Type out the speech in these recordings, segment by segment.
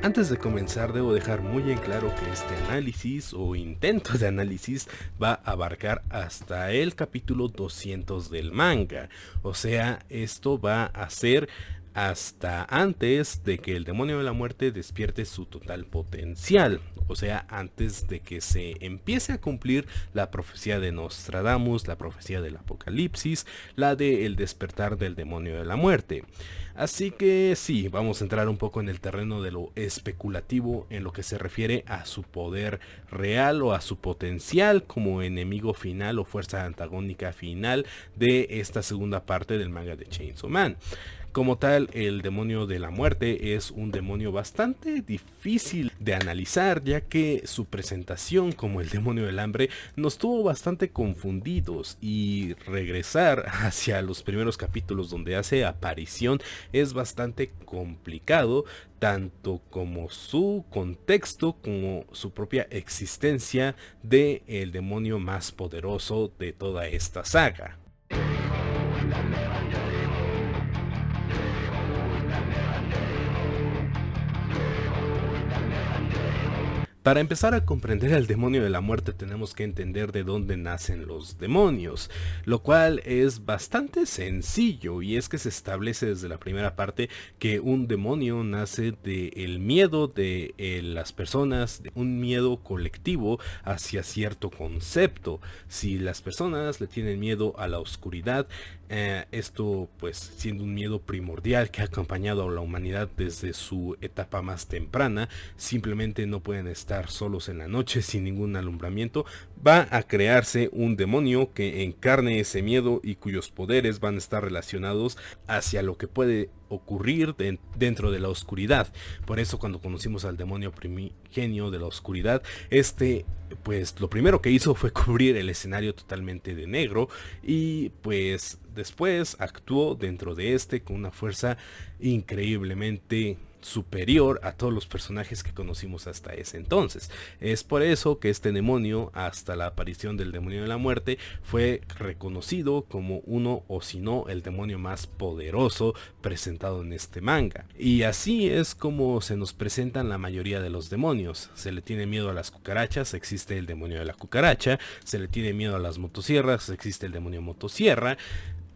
Antes de comenzar, debo dejar muy en claro que este análisis o intento de análisis va a abarcar hasta el capítulo 200 del manga. O sea, esto va a ser hasta antes de que el demonio de la muerte despierte su total potencial. O sea, antes de que se empiece a cumplir la profecía de Nostradamus, la profecía del Apocalipsis, la de el despertar del demonio de la muerte. Así que sí, vamos a entrar un poco en el terreno de lo especulativo en lo que se refiere a su poder real o a su potencial como enemigo final o fuerza antagónica final de esta segunda parte del manga de Chainsaw Man. Como tal, el demonio de la muerte es un demonio bastante difícil de analizar, ya que su presentación como el demonio del hambre nos tuvo bastante confundidos, y regresar hacia los primeros capítulos donde hace aparición es bastante complicado, tanto como su contexto como su propia existencia de el demonio más poderoso de toda esta saga. Para empezar a comprender al demonio de la muerte tenemos que entender de dónde nacen los demonios, lo cual es bastante sencillo, y es que se establece desde la primera parte que un demonio nace del miedo de las personas, de un miedo colectivo hacia cierto concepto. Si las personas le tienen miedo a la oscuridad, esto pues siendo un miedo primordial que ha acompañado a la humanidad desde su etapa más temprana, simplemente no pueden estar solos en la noche sin ningún alumbramiento, va a crearse un demonio que encarne ese miedo y cuyos poderes van a estar relacionados hacia lo que puede ocurrir dentro de la oscuridad. Por eso cuando conocimos al demonio primigenio de la oscuridad, pues lo primero que hizo fue cubrir el escenario totalmente de negro, y pues después actuó dentro de con una fuerza increíblemente superior a todos los personajes que conocimos hasta ese entonces. Es por eso que este demonio, hasta la aparición del demonio de la muerte, fue reconocido como uno, o si no, el demonio más poderoso presentado en este manga. Y así es como se nos presentan la mayoría de los demonios. Se le tiene miedo a las cucarachas, existe el demonio de la cucaracha. Se le tiene miedo a las motosierras, existe el demonio motosierra.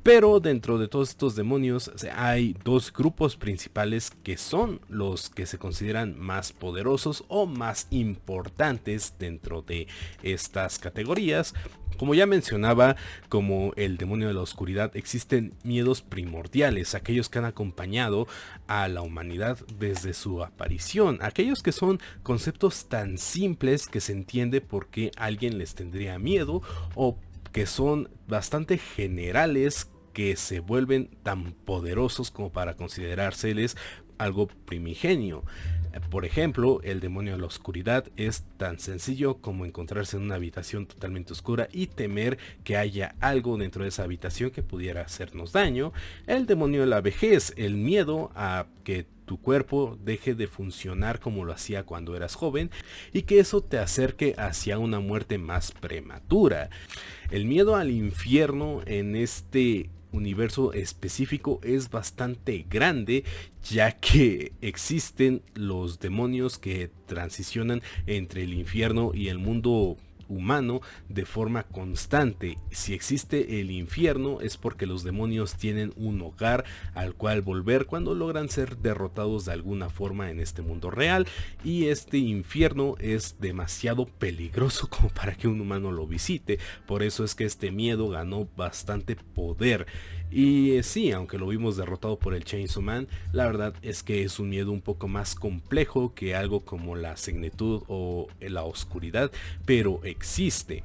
Pero dentro de todos estos demonios hay dos grupos principales que son los que se consideran más poderosos o más importantes dentro de estas categorías. Como ya mencionaba, como el demonio de la oscuridad, existen miedos primordiales, aquellos que han acompañado a la humanidad desde su aparición, aquellos que son conceptos tan simples que se entiende por qué alguien les tendría miedo, o que son bastante generales que se vuelven tan poderosos como para considerárseles algo primigenio. Por ejemplo, el demonio de la oscuridad es tan sencillo como encontrarse en una habitación totalmente oscura y temer que haya algo dentro de esa habitación que pudiera hacernos daño. El demonio de la vejez, el miedo a que tu cuerpo deje de funcionar como lo hacía cuando eras joven y que eso te acerque hacia una muerte más prematura. El miedo al infierno en este universo específico es bastante grande, ya que existen los demonios que transicionan entre el infierno y el mundo humano de forma constante. Si existe el infierno es porque los demonios tienen un hogar al cual volver cuando logran ser derrotados de alguna forma en este mundo real, y este infierno es demasiado peligroso como para que un humano lo visite. Por eso es que este miedo ganó bastante poder. Y sí, aunque lo vimos derrotado por el Chainsaw Man, la verdad es que es un miedo un poco más complejo que algo como la senectud o la oscuridad, pero existe.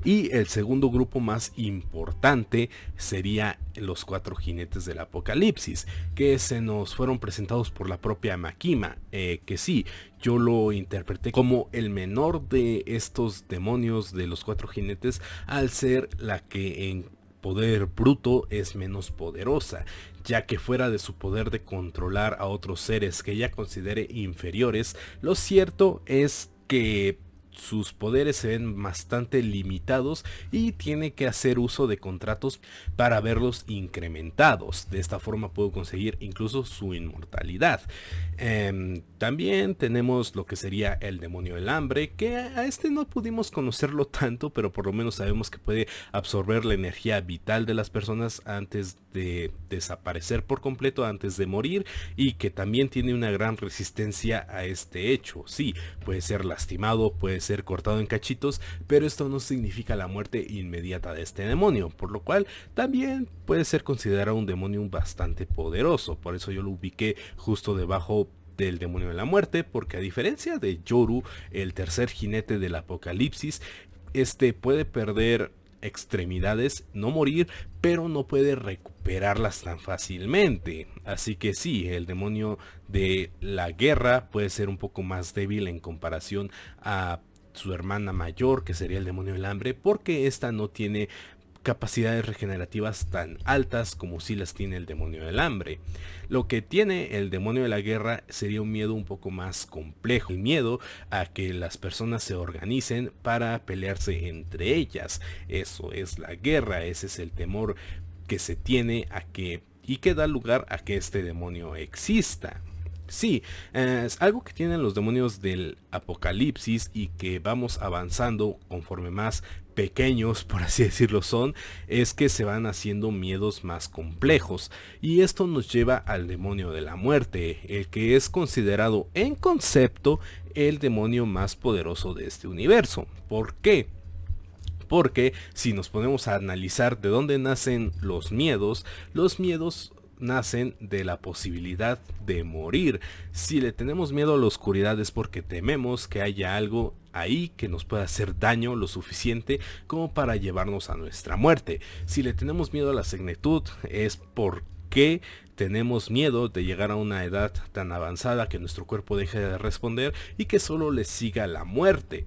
Y el segundo grupo más importante sería los cuatro jinetes del apocalipsis, que se nos fueron presentados por la propia Makima, que sí, yo lo interpreté como el menor de estos demonios de los cuatro jinetes, al ser la que en poder bruto es menos poderosa, ya que fuera de su poder de controlar a otros seres que ella considere inferiores, lo cierto es que sus poderes se ven bastante limitados y tiene que hacer uso de contratos para verlos incrementados. De esta forma puede conseguir incluso su inmortalidad. También tenemos lo que sería el demonio del hambre, que a este no pudimos conocerlo tanto, pero por lo menos sabemos que puede absorber la energía vital de las personas antes de desaparecer por completo, antes de morir, y que también tiene una gran resistencia a este hecho. Sí, puede ser lastimado, puede ser cortado en cachitos, pero esto no significa la muerte inmediata de este demonio, por lo cual también puede ser considerado un demonio bastante poderoso. Por eso yo lo ubiqué justo debajo del demonio de la muerte, porque a diferencia de Yoru, el tercer jinete del apocalipsis, este puede perder extremidades, no morir, pero no puede recuperarlas tan fácilmente. Así que sí, el demonio de la guerra puede ser un poco más débil en comparación a su hermana mayor, que sería el demonio del hambre, porque esta no tiene capacidades regenerativas tan altas como si las tiene el demonio del hambre. Lo que tiene el demonio de la guerra sería un miedo un poco más complejo, el miedo a que las personas se organicen para pelearse entre ellas. Eso es la guerra, ese es el temor que se tiene a que y que da lugar a que este demonio exista. Sí, es algo que tienen los demonios del apocalipsis y que vamos avanzando conforme más pequeños, por así decirlo, son, es que se van haciendo miedos más complejos, y esto nos lleva al demonio de la muerte, el que es considerado en concepto el demonio más poderoso de este universo. ¿Por qué? Porque si nos ponemos a analizar de dónde nacen los miedos nacen de la posibilidad de morir. Si le tenemos miedo a la oscuridad es porque tememos que haya algo ahí que nos pueda hacer daño lo suficiente como para llevarnos a nuestra muerte. Si le tenemos miedo a la senectud es porque tenemos miedo de llegar a una edad tan avanzada que nuestro cuerpo deje de responder y que solo le siga la muerte.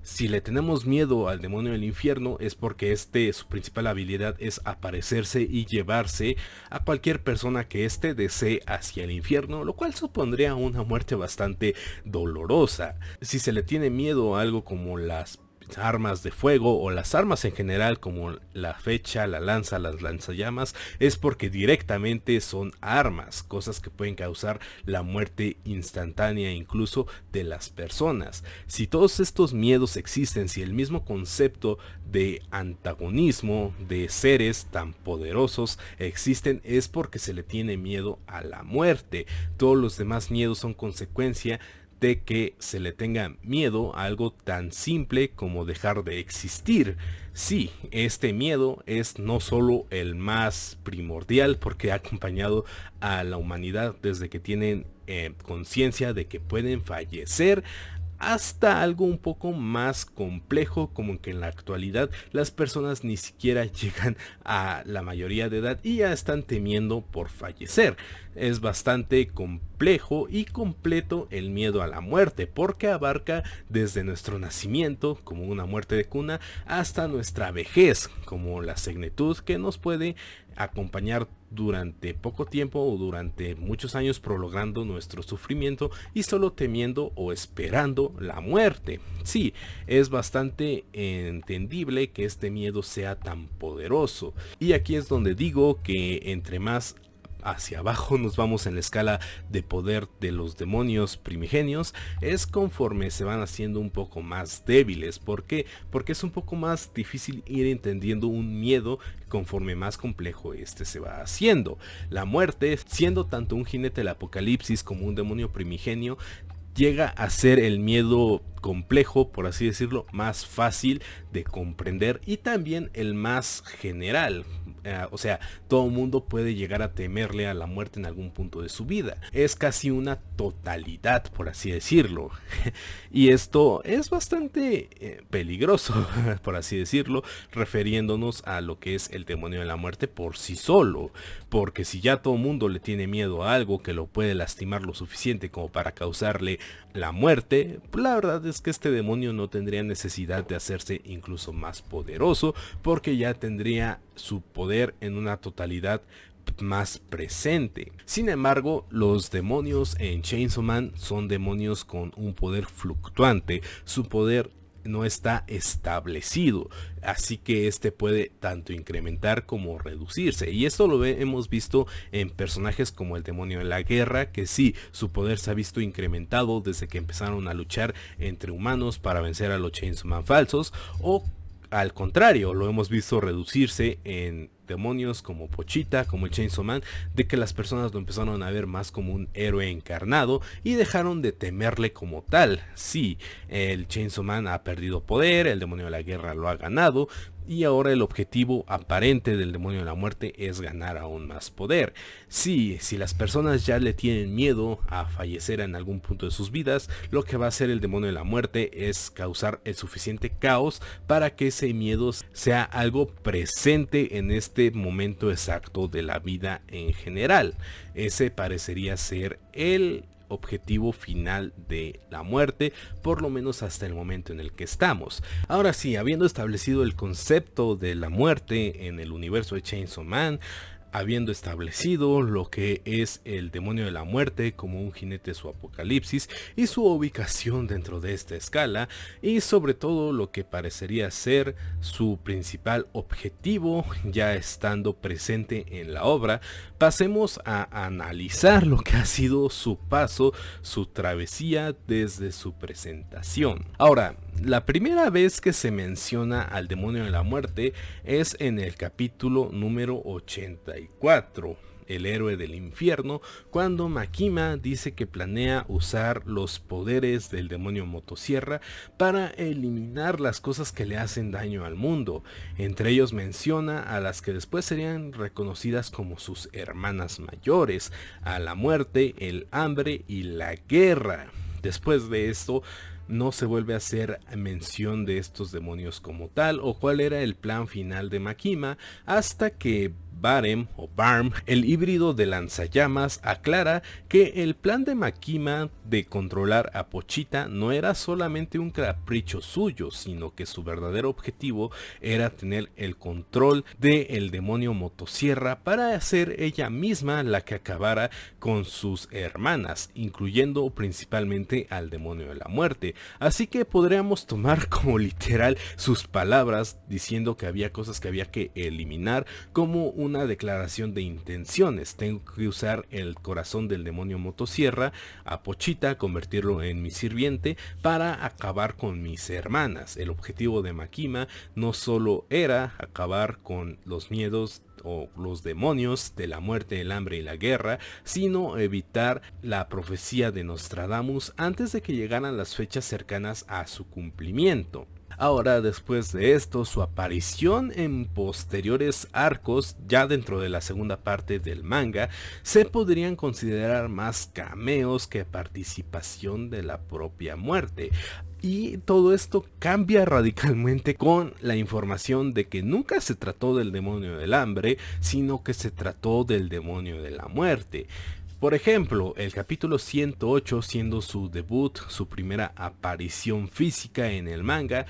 Si le tenemos miedo al demonio del infierno es porque su principal habilidad es aparecerse y llevarse a cualquier persona que desee hacia el infierno, lo cual supondría una muerte bastante dolorosa. Si se le tiene miedo a algo como las armas de fuego o las armas en general como la flecha, la lanza, las lanzallamas, es porque directamente son armas, cosas que pueden causar la muerte instantánea incluso de las personas. Si todos estos miedos existen, si el mismo concepto de antagonismo de seres tan poderosos existen, es porque se le tiene miedo a la muerte. Todos los demás miedos son consecuencia de que se le tenga miedo a algo tan simple como dejar de existir. Sí, este miedo es no solo el más primordial porque ha acompañado a la humanidad desde que tienen conciencia de que pueden fallecer, hasta algo un poco más complejo como que en la actualidad las personas ni siquiera llegan a la mayoría de edad y ya están temiendo por fallecer. Es bastante complejo y completo el miedo a la muerte porque abarca desde nuestro nacimiento como una muerte de cuna hasta nuestra vejez como la senectud, que nos puede acompañar durante poco tiempo o durante muchos años, prolongando nuestro sufrimiento y solo temiendo o esperando la muerte. Sí, es bastante entendible que este miedo sea tan poderoso, y aquí es donde digo que entre más hacia abajo nos vamos en la escala de poder de los demonios primigenios, es conforme se van haciendo un poco más débiles. ¿Por qué? Porque es un poco más difícil ir entendiendo un miedo conforme más complejo se va haciendo. La muerte, siendo tanto un jinete del apocalipsis como un demonio primigenio, llega a ser el miedo complejo, por así decirlo, más fácil de comprender y también el más general. O sea, todo mundo puede llegar a temerle a la muerte en algún punto de su vida. Es casi una totalidad, por así decirlo. Y esto es bastante peligroso, por así decirlo, refiriéndonos a lo que es el demonio de la muerte por sí solo. Porque si ya todo mundo le tiene miedo a algo que lo puede lastimar lo suficiente como para causarle la muerte, la verdad es que este demonio no tendría necesidad de hacerse incluso más poderoso, porque ya tendría su poder en una totalidad más presente. Sin embargo, los demonios en Chainsaw Man son demonios con un poder fluctuante. Su poder no está establecido, así que este puede tanto incrementar como reducirse, y esto lo hemos visto en personajes como el demonio de la guerra, que sí, su poder se ha visto incrementado desde que empezaron a luchar entre humanos para vencer a los Chainsaw Man falsos, o al contrario, lo hemos visto reducirse en demonios como Pochita, como el Chainsaw Man, de que las personas lo empezaron a ver más como un héroe encarnado y dejaron de temerle como tal. Sí, el Chainsaw Man ha perdido poder, el demonio de la guerra lo ha ganado, y ahora el objetivo aparente del demonio de la muerte es ganar aún más poder. Sí, si las personas ya le tienen miedo a fallecer en algún punto de sus vidas, lo que va a hacer el demonio de la muerte es causar el suficiente caos para que ese miedo sea algo presente en este momento exacto de la vida en general. Ese parecería ser el objetivo final de la muerte, por lo menos hasta el momento en el que estamos. Ahora sí, habiendo establecido el concepto de la muerte en el universo de Chainsaw Man, habiendo establecido lo que es el demonio de la muerte como un jinete de su apocalipsis y su ubicación dentro de esta escala, y sobre todo lo que parecería ser su principal objetivo ya estando presente en la obra, pasemos a analizar lo que ha sido su paso, su travesía desde su presentación. Ahora, la primera vez que se menciona al demonio de la muerte es en el capítulo número 84, el héroe del infierno, cuando Makima dice que planea usar los poderes del demonio motosierra para eliminar las cosas que le hacen daño al mundo. Entre ellos menciona a las que después serían reconocidas como sus hermanas mayores, a la muerte, el hambre y la guerra. Después de esto, no se vuelve a hacer mención de estos demonios como tal o cuál era el plan final de Makima, hasta que Barm, el híbrido de lanzallamas, aclara que el plan de Makima de controlar a Pochita no era solamente un capricho suyo, sino que su verdadero objetivo era tener el control del demonio motosierra para ser ella misma la que acabara con sus hermanas, incluyendo principalmente al demonio de la muerte. Así que podríamos tomar como literal sus palabras diciendo que había cosas que había que eliminar, como una declaración de intenciones. Tengo que usar el corazón del demonio motosierra, a Pochita, convertirlo en mi sirviente para acabar con mis hermanas. El objetivo de Makima no solo era acabar con los miedos o los demonios de la muerte, el hambre y la guerra, sino evitar la profecía de Nostradamus antes de que llegaran las fechas cercanas a su cumplimiento. Ahora, después de esto, su aparición en posteriores arcos, ya dentro de la segunda parte del manga, se podrían considerar más cameos que participación de la propia muerte. Y todo esto cambia radicalmente con la información de que nunca se trató del demonio del hambre, sino que se trató del demonio de la muerte. Por ejemplo, el capítulo 108, siendo su debut, su primera aparición física en el manga,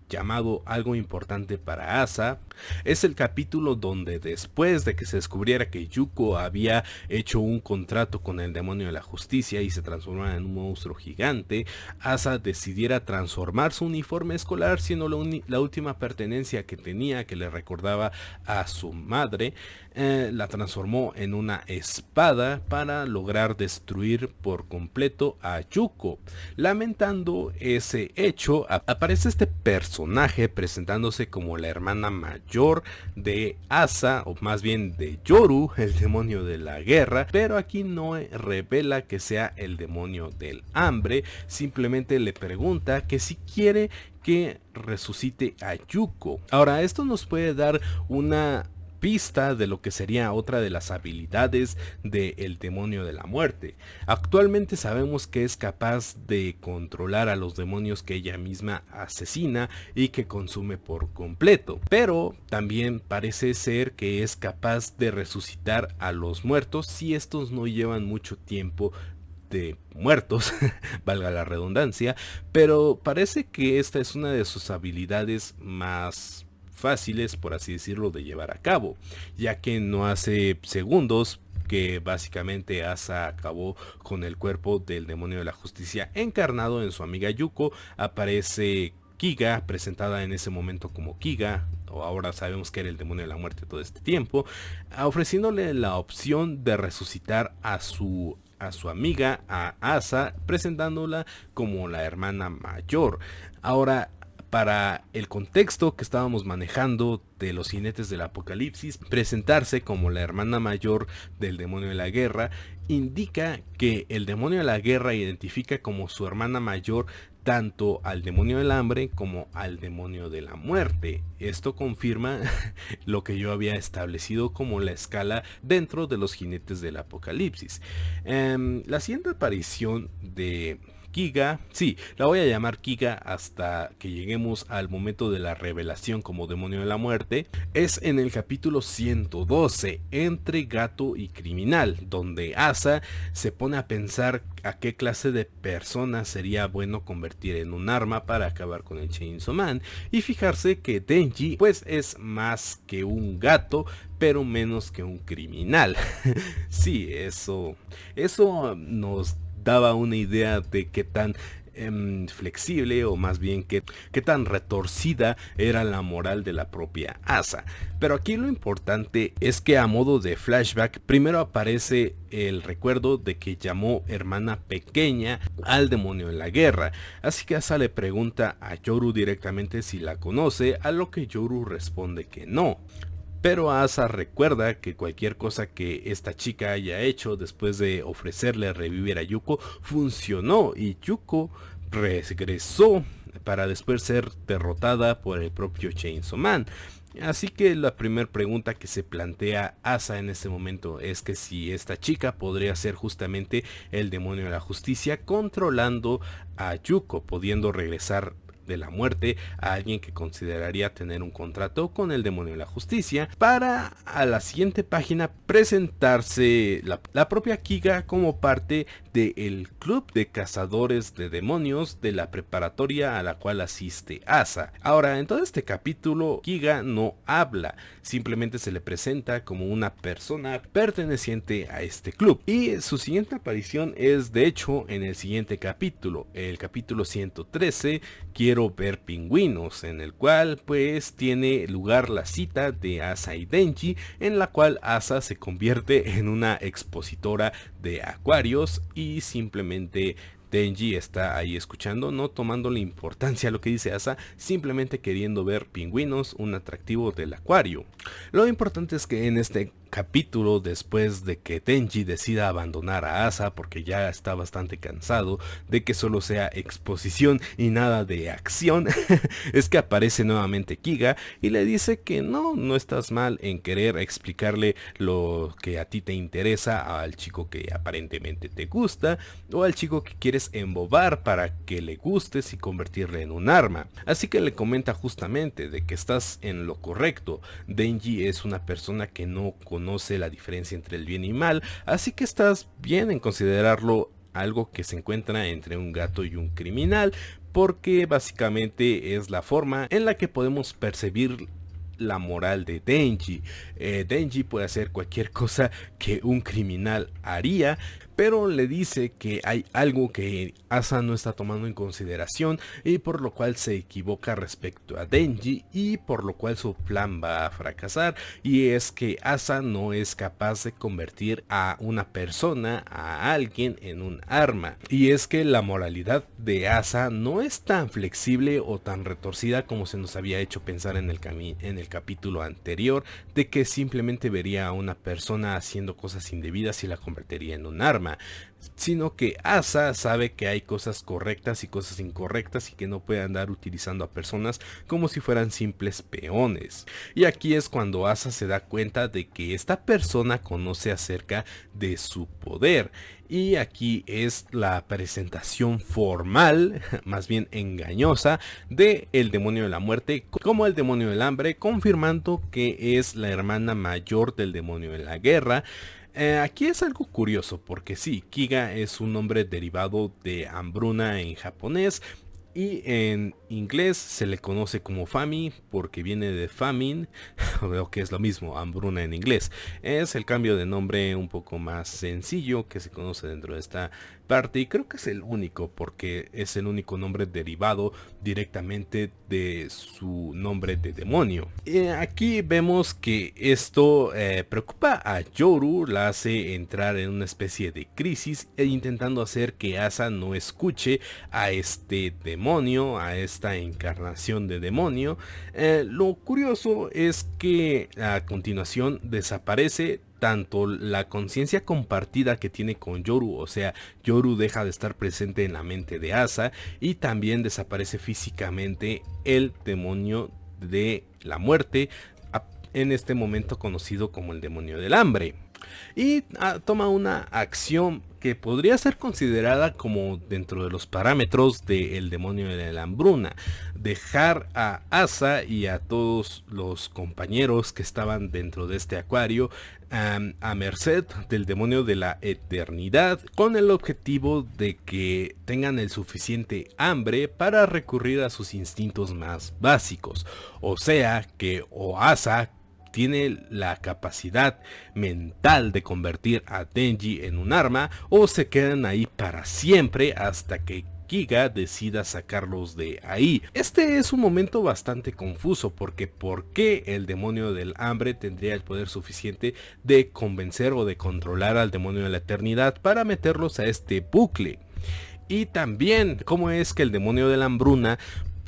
llamado Algo Importante para Asa, es el capítulo donde después de que se descubriera que Yuko había hecho un contrato con el demonio de la justicia y se transformara en un monstruo gigante, Asa decidiera transformar su uniforme escolar, siendo la última pertenencia que tenía, que le recordaba a su madre, la transformó en una espada para lograr destruir por completo a Yuko. Lamentando ese hecho, aparece este personaje presentándose como la hermana mayor de Asa, o más bien de Yoru, el demonio de la guerra, pero aquí no revela que sea el demonio del hambre, simplemente le pregunta que si quiere que resucite a Yuko. Ahora, esto nos puede dar una pista de lo que sería otra de las habilidades del demonio de la muerte. Actualmente sabemos que es capaz de controlar a los demonios que ella misma asesina y que consume por completo, pero también parece ser que es capaz de resucitar a los muertos si estos no llevan mucho tiempo de muertos, valga la redundancia, pero parece que esta es una de sus habilidades más fáciles, por así decirlo, de llevar a cabo, ya que no hace segundos que básicamente Asa acabó con el cuerpo del demonio de la justicia encarnado en su amiga Yuko. Aparece Kiga, presentada en ese momento como Kiga, o ahora sabemos que era el demonio de la muerte todo este tiempo, ofreciéndole la opción de resucitar a su amiga, a Asa, presentándola como la hermana mayor. Ahora, para el contexto que estábamos manejando de los jinetes del apocalipsis, presentarse como la hermana mayor del demonio de la guerra indica que el demonio de la guerra identifica como su hermana mayor tanto al demonio del hambre como al demonio de la muerte. Esto confirma lo que yo había establecido como la escala dentro de los jinetes del apocalipsis. La siguiente aparición de Kiga, sí, la voy a llamar Kiga hasta que lleguemos al momento de la revelación como demonio de la muerte, es en el capítulo 112, entre gato y criminal, donde Asa se pone a pensar a qué clase de persona sería bueno convertir en un arma para acabar con el Chainsaw Man, y fijarse que Denji pues es más que un gato, pero menos que un criminal. Sí, eso nos daba una idea de qué tan flexible, o más bien qué tan retorcida era la moral de la propia Asa. Pero aquí lo importante es que a modo de flashback primero aparece el recuerdo de que llamó hermana pequeña al demonio de la guerra, así que Asa le pregunta a Yoru directamente si la conoce, a lo que Yoru responde que no. Pero Asa recuerda que cualquier cosa que esta chica haya hecho después de ofrecerle revivir a Yuko funcionó, y Yuko regresó para después ser derrotada por el propio Chainsaw Man. Así que la primera pregunta que se plantea Asa en este momento es que si esta chica podría ser justamente el demonio de la justicia controlando a Yuko, pudiendo regresar de la muerte a alguien que consideraría tener un contrato con el demonio de la justicia, para a la siguiente página presentarse la propia Kiga como parte del club de cazadores de demonios de la preparatoria a la cual asiste Asa. Ahora, en todo este capítulo Kiga no habla, simplemente se le presenta como una persona perteneciente a este club, y su siguiente aparición es de hecho en el siguiente capítulo, el capítulo 113, Quiero ver pingüinos, en el cual pues tiene lugar la cita de Asa y Denji, en la cual Asa se convierte en una expositora de acuarios y simplemente Denji está ahí escuchando, no tomándole importancia a lo que dice Asa, simplemente queriendo ver pingüinos, un atractivo del acuario. Lo importante es que en este capítulo, después de que Denji decida abandonar a Asa porque ya está bastante cansado de que solo sea exposición y nada de acción, es que aparece nuevamente Kiga y le dice que no estás mal en querer explicarle lo que a ti te interesa al chico que aparentemente te gusta, o al chico que quieres embobar para que le gustes y convertirle en un arma. Así que le comenta justamente de que estás en lo correcto. Denji es una persona que no conoce la diferencia entre el bien y mal, así que estás bien en considerarlo algo que se encuentra entre un gato y un criminal, porque básicamente es la forma en la que podemos percibir la moral de Denji. Denji puede hacer cualquier cosa que un criminal haría, pero le dice que hay algo que Asa no está tomando en consideración, y por lo cual se equivoca respecto a Denji, y por lo cual su plan va a fracasar, y es que Asa no es capaz de convertir a una persona, a alguien, en un arma. Y es que la moralidad de Asa no es tan flexible o tan retorcida como se nos había hecho pensar en el capítulo anterior, de que simplemente vería a una persona haciendo cosas indebidas y la convertiría en un arma, sino que Asa sabe que hay cosas correctas y cosas incorrectas, y que no puede andar utilizando a personas como si fueran simples peones. Y aquí es cuando Asa se da cuenta de que esta persona conoce acerca de su poder, y aquí es la presentación formal, más bien engañosa, de el demonio de la muerte como el demonio del hambre, confirmando que es la hermana mayor del demonio de la guerra. Aquí es algo curioso porque sí, Kiga es un nombre derivado de hambruna en japonés, Y en inglés se le conoce como Fami porque viene de famine, o que es lo mismo, hambruna en inglés. Es el cambio de nombre un poco más sencillo que se conoce dentro de esta parte, y creo que es el único porque es el único nombre derivado directamente de su nombre de demonio. Aquí vemos que esto preocupa a Yoru, la hace entrar en una especie de crisis e intentando hacer que Asa no escuche a este demonio, a esta encarnación de demonio. Lo curioso es que a continuación desaparece tanto la conciencia compartida que tiene con Yoru, o sea, Yoru deja de estar presente en la mente de Asa, y también desaparece físicamente el demonio de la muerte, en este momento conocido como el demonio del hambre. Y toma una acción que podría ser considerada como dentro de los parámetros del demonio de la hambruna: dejar a Asa y a todos los compañeros que estaban dentro de este acuario a merced del demonio de la eternidad, con el objetivo de que tengan el suficiente hambre para recurrir a sus instintos más básicos. O sea que o Asa tiene la capacidad mental de convertir a Denji en un arma, o se quedan ahí para siempre hasta que Kiga decida sacarlos de ahí. Este es un momento bastante confuso porque ¿por qué el demonio del hambre tendría el poder suficiente de convencer o de controlar al demonio de la eternidad para meterlos a este bucle? Y también cómo es que el demonio de la hambruna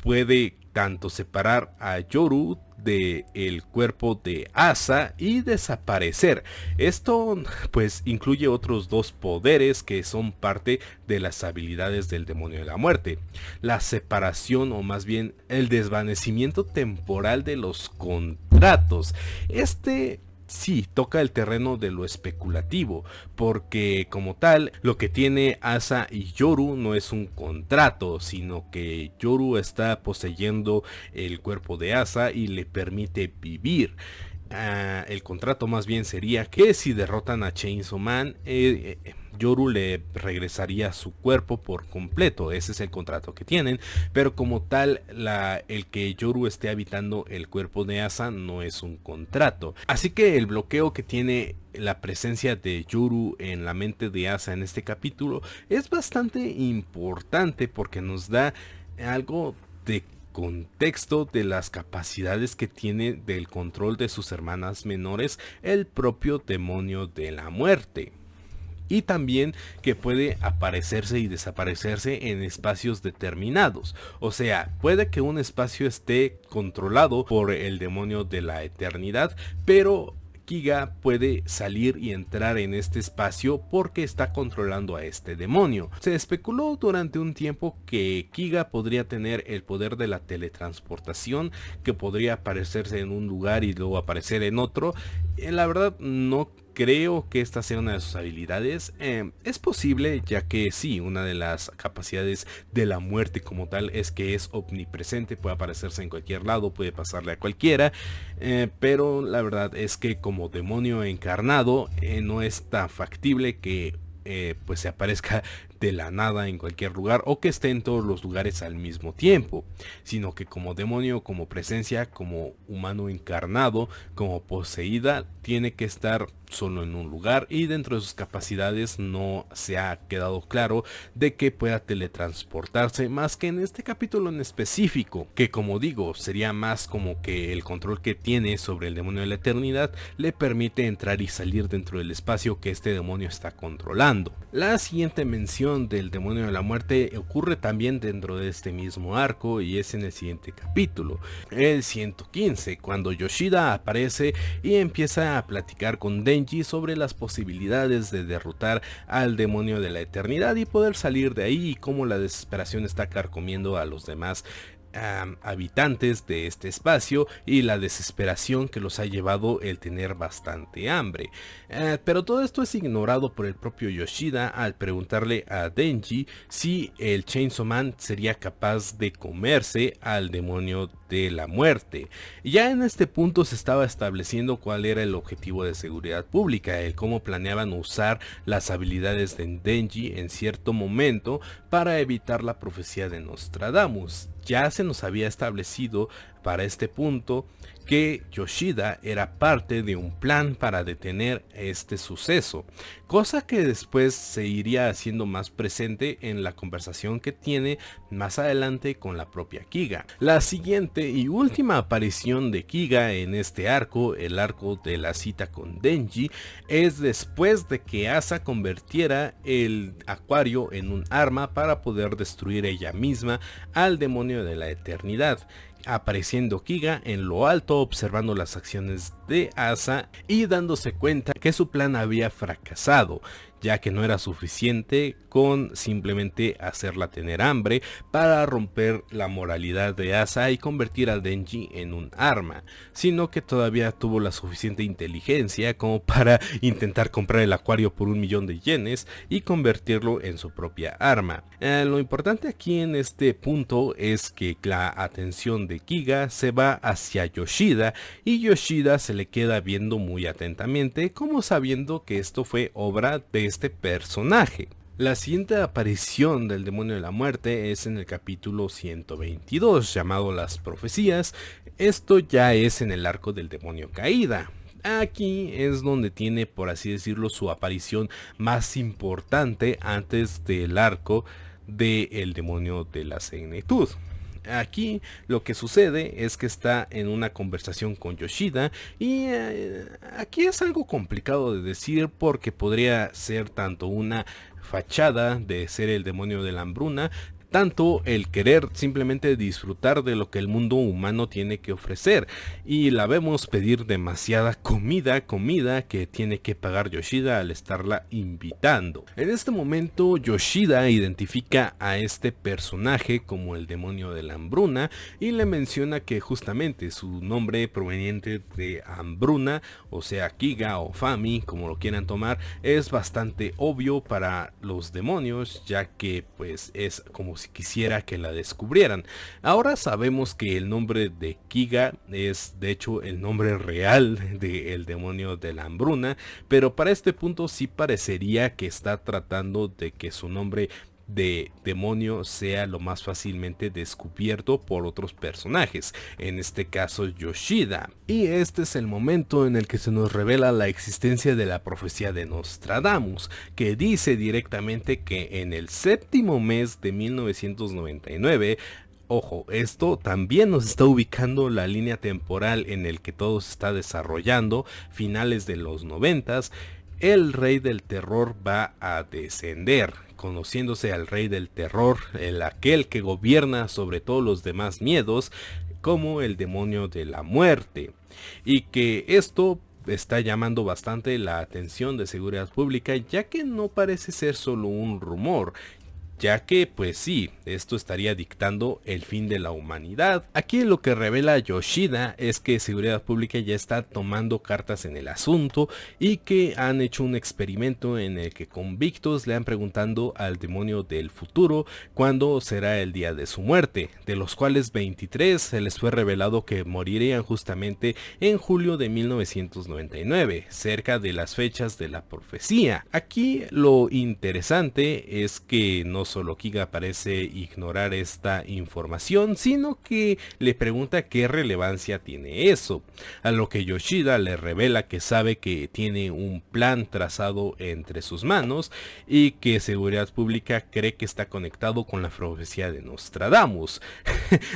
puede tanto separar a Yoru del cuerpo de Asa y desaparecer. Esto pues incluye otros dos poderes que son parte de las habilidades del demonio de la muerte: la separación, o más bien el desvanecimiento temporal de los contratos. Sí, toca el terreno de lo especulativo, porque como tal, lo que tiene Asa y Yoru no es un contrato, sino que Yoru está poseyendo el cuerpo de Asa y le permite vivir. El contrato más bien sería que si derrotan a Chainsaw Man, Yoru le regresaría su cuerpo por completo. Ese es el contrato que tienen, pero como tal el que Yoru esté habitando el cuerpo de Asa no es un contrato. Así que el bloqueo que tiene la presencia de Yoru en la mente de Asa en este capítulo es bastante importante porque nos da algo de contexto de las capacidades que tiene del control de sus hermanas menores el propio demonio de la muerte. Y también que puede aparecerse y desaparecerse en espacios determinados. O sea, puede que un espacio esté controlado por el demonio de la eternidad, pero Kiga puede salir y entrar en este espacio porque está controlando a este demonio. Se especuló durante un tiempo que Kiga podría tener el poder de la teletransportación, que podría aparecerse en un lugar y luego aparecer en otro. La verdad no creo que esta sea una de sus habilidades. Es posible, ya que sí, una de las capacidades de la muerte como tal es que es omnipresente, puede aparecerse en cualquier lado, puede pasarle a cualquiera, pero la verdad es que como demonio encarnado no es tan factible que pues se aparezca de la nada en cualquier lugar o que esté en todos los lugares al mismo tiempo, sino que como demonio, como presencia, como humano encarnado, como poseída, tiene que estar solo en un lugar, y dentro de sus capacidades no se ha quedado claro de que pueda teletransportarse, más que en este capítulo en específico, que como digo sería más como que el control que tiene sobre el demonio de la eternidad le permite entrar y salir dentro del espacio que este demonio está controlando. La siguiente mención del demonio de la muerte ocurre también dentro de este mismo arco y es en el siguiente capítulo, el 115, cuando Yoshida aparece y empieza a platicar con Denji sobre las posibilidades de derrotar al demonio de la eternidad y poder salir de ahí, y cómo la desesperación está carcomiendo a los demás habitantes de este espacio y la desesperación que los ha llevado el tener bastante hambre. Pero todo esto es ignorado por el propio Yoshida al preguntarle a Denji si el Chainsaw Man sería capaz de comerse al demonio de la muerte. Ya en este punto se estaba estableciendo cuál era el objetivo de seguridad pública, el cómo planeaban usar las habilidades de Denji en cierto momento para evitar la profecía de Nostradamus. Ya se nos había establecido para este punto que Yoshida era parte de un plan para detener este suceso, cosa que después se iría haciendo más presente en la conversación que tiene más adelante con la propia Kiga. La siguiente y última aparición de Kiga en este arco, el arco de la cita con Denji, es después de que Asa convirtiera el acuario en un arma para poder destruir ella misma al demonio de la eternidad, apareciendo Kiga en lo alto observando las acciones de Asa y dándose cuenta que su plan había fracasado, ya que no era suficiente con simplemente hacerla tener hambre para romper la moralidad de Asa y convertir a Denji en un arma, sino que todavía tuvo la suficiente inteligencia como para intentar comprar el acuario por 1.000.000 de yenes y convertirlo en su propia arma. Lo importante aquí en este punto es que la atención de Kiga se va hacia Yoshida y Yoshida se le queda viendo muy atentamente, como sabiendo que esto fue obra de este personaje. La siguiente aparición del demonio de la muerte es en el capítulo 122 llamado Las Profecías. Esto ya es en el arco del demonio caída. Aquí es donde tiene, por así decirlo, su aparición más importante antes del arco del demonio de la senectud. Aquí lo que sucede es que está en una conversación con Yoshida y aquí es algo complicado de decir porque podría ser tanto una fachada de ser el demonio de la hambruna, tanto el querer simplemente disfrutar de lo que el mundo humano tiene que ofrecer, y la vemos pedir demasiada comida que tiene que pagar Yoshida al estarla invitando. En este momento Yoshida identifica a este personaje como el demonio de la hambruna y le menciona que justamente su nombre proveniente de hambruna, o sea Kiga o Fami, como lo quieran tomar, es bastante obvio para los demonios, ya que pues es como si quisiera que la descubrieran. Ahora sabemos que el nombre de Kiga es de hecho el nombre real del demonio de la hambruna, pero para este punto sí parecería que está tratando de que su nombre de demonio sea lo más fácilmente descubierto por otros personajes, en este caso Yoshida. Y este es el momento en el que se nos revela la existencia de la profecía de Nostradamus, que dice directamente que en el séptimo mes de 1999, ojo, esto también nos está ubicando la línea temporal en el que todo se está desarrollando, finales de los 90s, el rey del terror va a descender, conociéndose al rey del terror, aquel que gobierna sobre todos los demás miedos, como el demonio de la muerte. Y que esto está llamando bastante la atención de seguridad pública, ya que no parece ser solo un rumor, ya que pues sí, esto estaría dictando el fin de la humanidad. Aquí lo que revela Yoshida es que seguridad pública ya está tomando cartas en el asunto y que han hecho un experimento en el que convictos le han preguntando al demonio del futuro cuándo será el día de su muerte, de los cuales 23 se les fue revelado que morirían justamente en julio de 1999, cerca de las fechas de la profecía. Aquí lo interesante es que no solo Kiga parece ignorar esta información, sino que le pregunta qué relevancia tiene eso, a lo que Yoshida le revela que sabe que tiene un plan trazado entre sus manos y que seguridad pública cree que está conectado con la profecía de Nostradamus,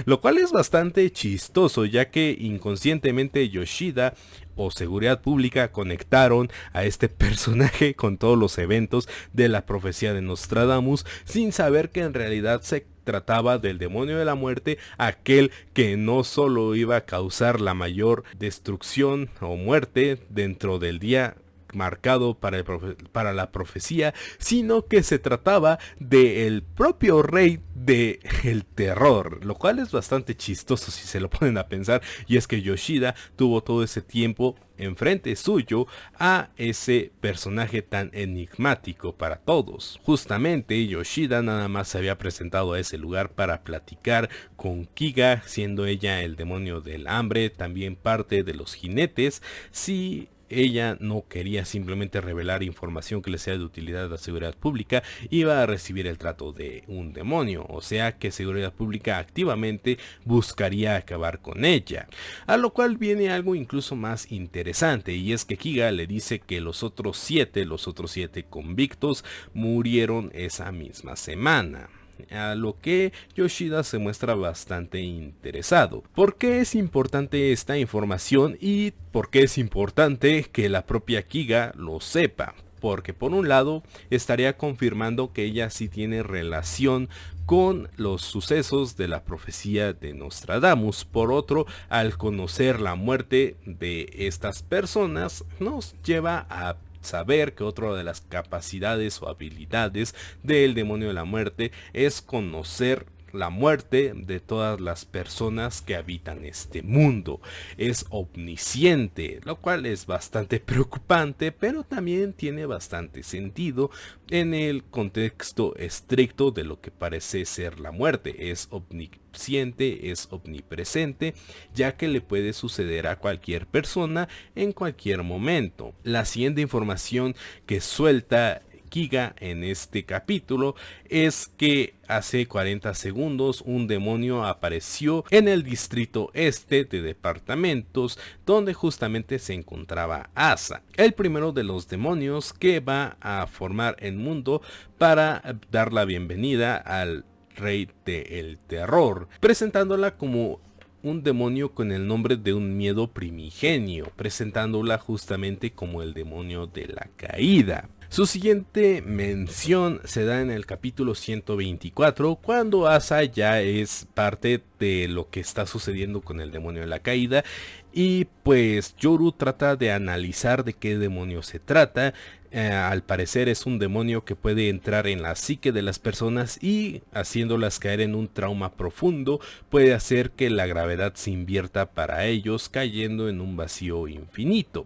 lo cual es bastante chistoso, ya que inconscientemente Yoshida o seguridad pública conectaron a este personaje con todos los eventos de la profecía de Nostradamus, sin saber que en realidad se trataba del demonio de la muerte, aquel que no solo iba a causar la mayor destrucción o muerte dentro del día marcado para la profecía, sino que se trataba del propio rey del terror, lo cual es bastante chistoso si se lo ponen a pensar, y es que Yoshida tuvo todo ese tiempo enfrente suyo a ese personaje tan enigmático para todos. Justamente Yoshida nada más se había presentado a ese lugar para platicar con Kiga, siendo ella el demonio del hambre, también parte de los jinetes. Si ella no quería simplemente revelar información que le sea de utilidad a la seguridad pública, iba a recibir el trato de un demonio, o sea que seguridad pública activamente buscaría acabar con ella. A lo cual viene algo incluso más interesante, y es que Kiga le dice que los otros siete convictos murieron esa misma semana. A lo que Yoshida se muestra bastante interesado. ¿Por qué es importante esta información y por qué es importante que la propia Kiga lo sepa? Porque por un lado estaría confirmando que ella sí tiene relación con los sucesos de la profecía de Nostradamus. Por otro, al conocer la muerte de estas personas, nos lleva a saber que otra de las capacidades o habilidades del demonio de la muerte es conocer la muerte de todas las personas que habitan este mundo. Es omnisciente, lo cual es bastante preocupante, pero también tiene bastante sentido en el contexto estricto de lo que parece ser la muerte. Es omnisciente, es omnipresente, ya que le puede suceder a cualquier persona en cualquier momento. La siguiente información que suelta Kiga en este capítulo es que hace 40 segundos un demonio apareció en el distrito este de departamentos donde justamente se encontraba Asa, el primero de los demonios que va a formar el mundo para dar la bienvenida al rey del terror, presentándola como un demonio con el nombre de un miedo primigenio, presentándola justamente como el demonio de la caída. Su siguiente mención se da en el capítulo 124, cuando Asa ya es parte de lo que está sucediendo con el demonio de la caída, y pues Yoru trata de analizar de qué demonio se trata. Al parecer es un demonio que puede entrar en la psique de las personas y, haciéndolas caer en un trauma profundo, puede hacer que la gravedad se invierta para ellos, cayendo en un vacío infinito.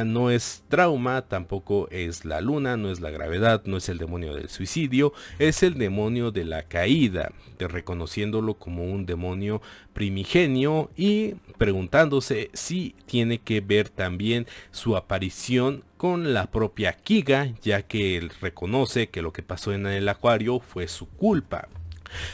No es trauma, tampoco es la luna, no es la gravedad, no es el demonio del suicidio, es el demonio de la caída, reconociéndolo como un demonio primigenio y preguntándose si tiene que ver también su aparición con la propia Kiga, ya que él reconoce que lo que pasó en el acuario fue su culpa.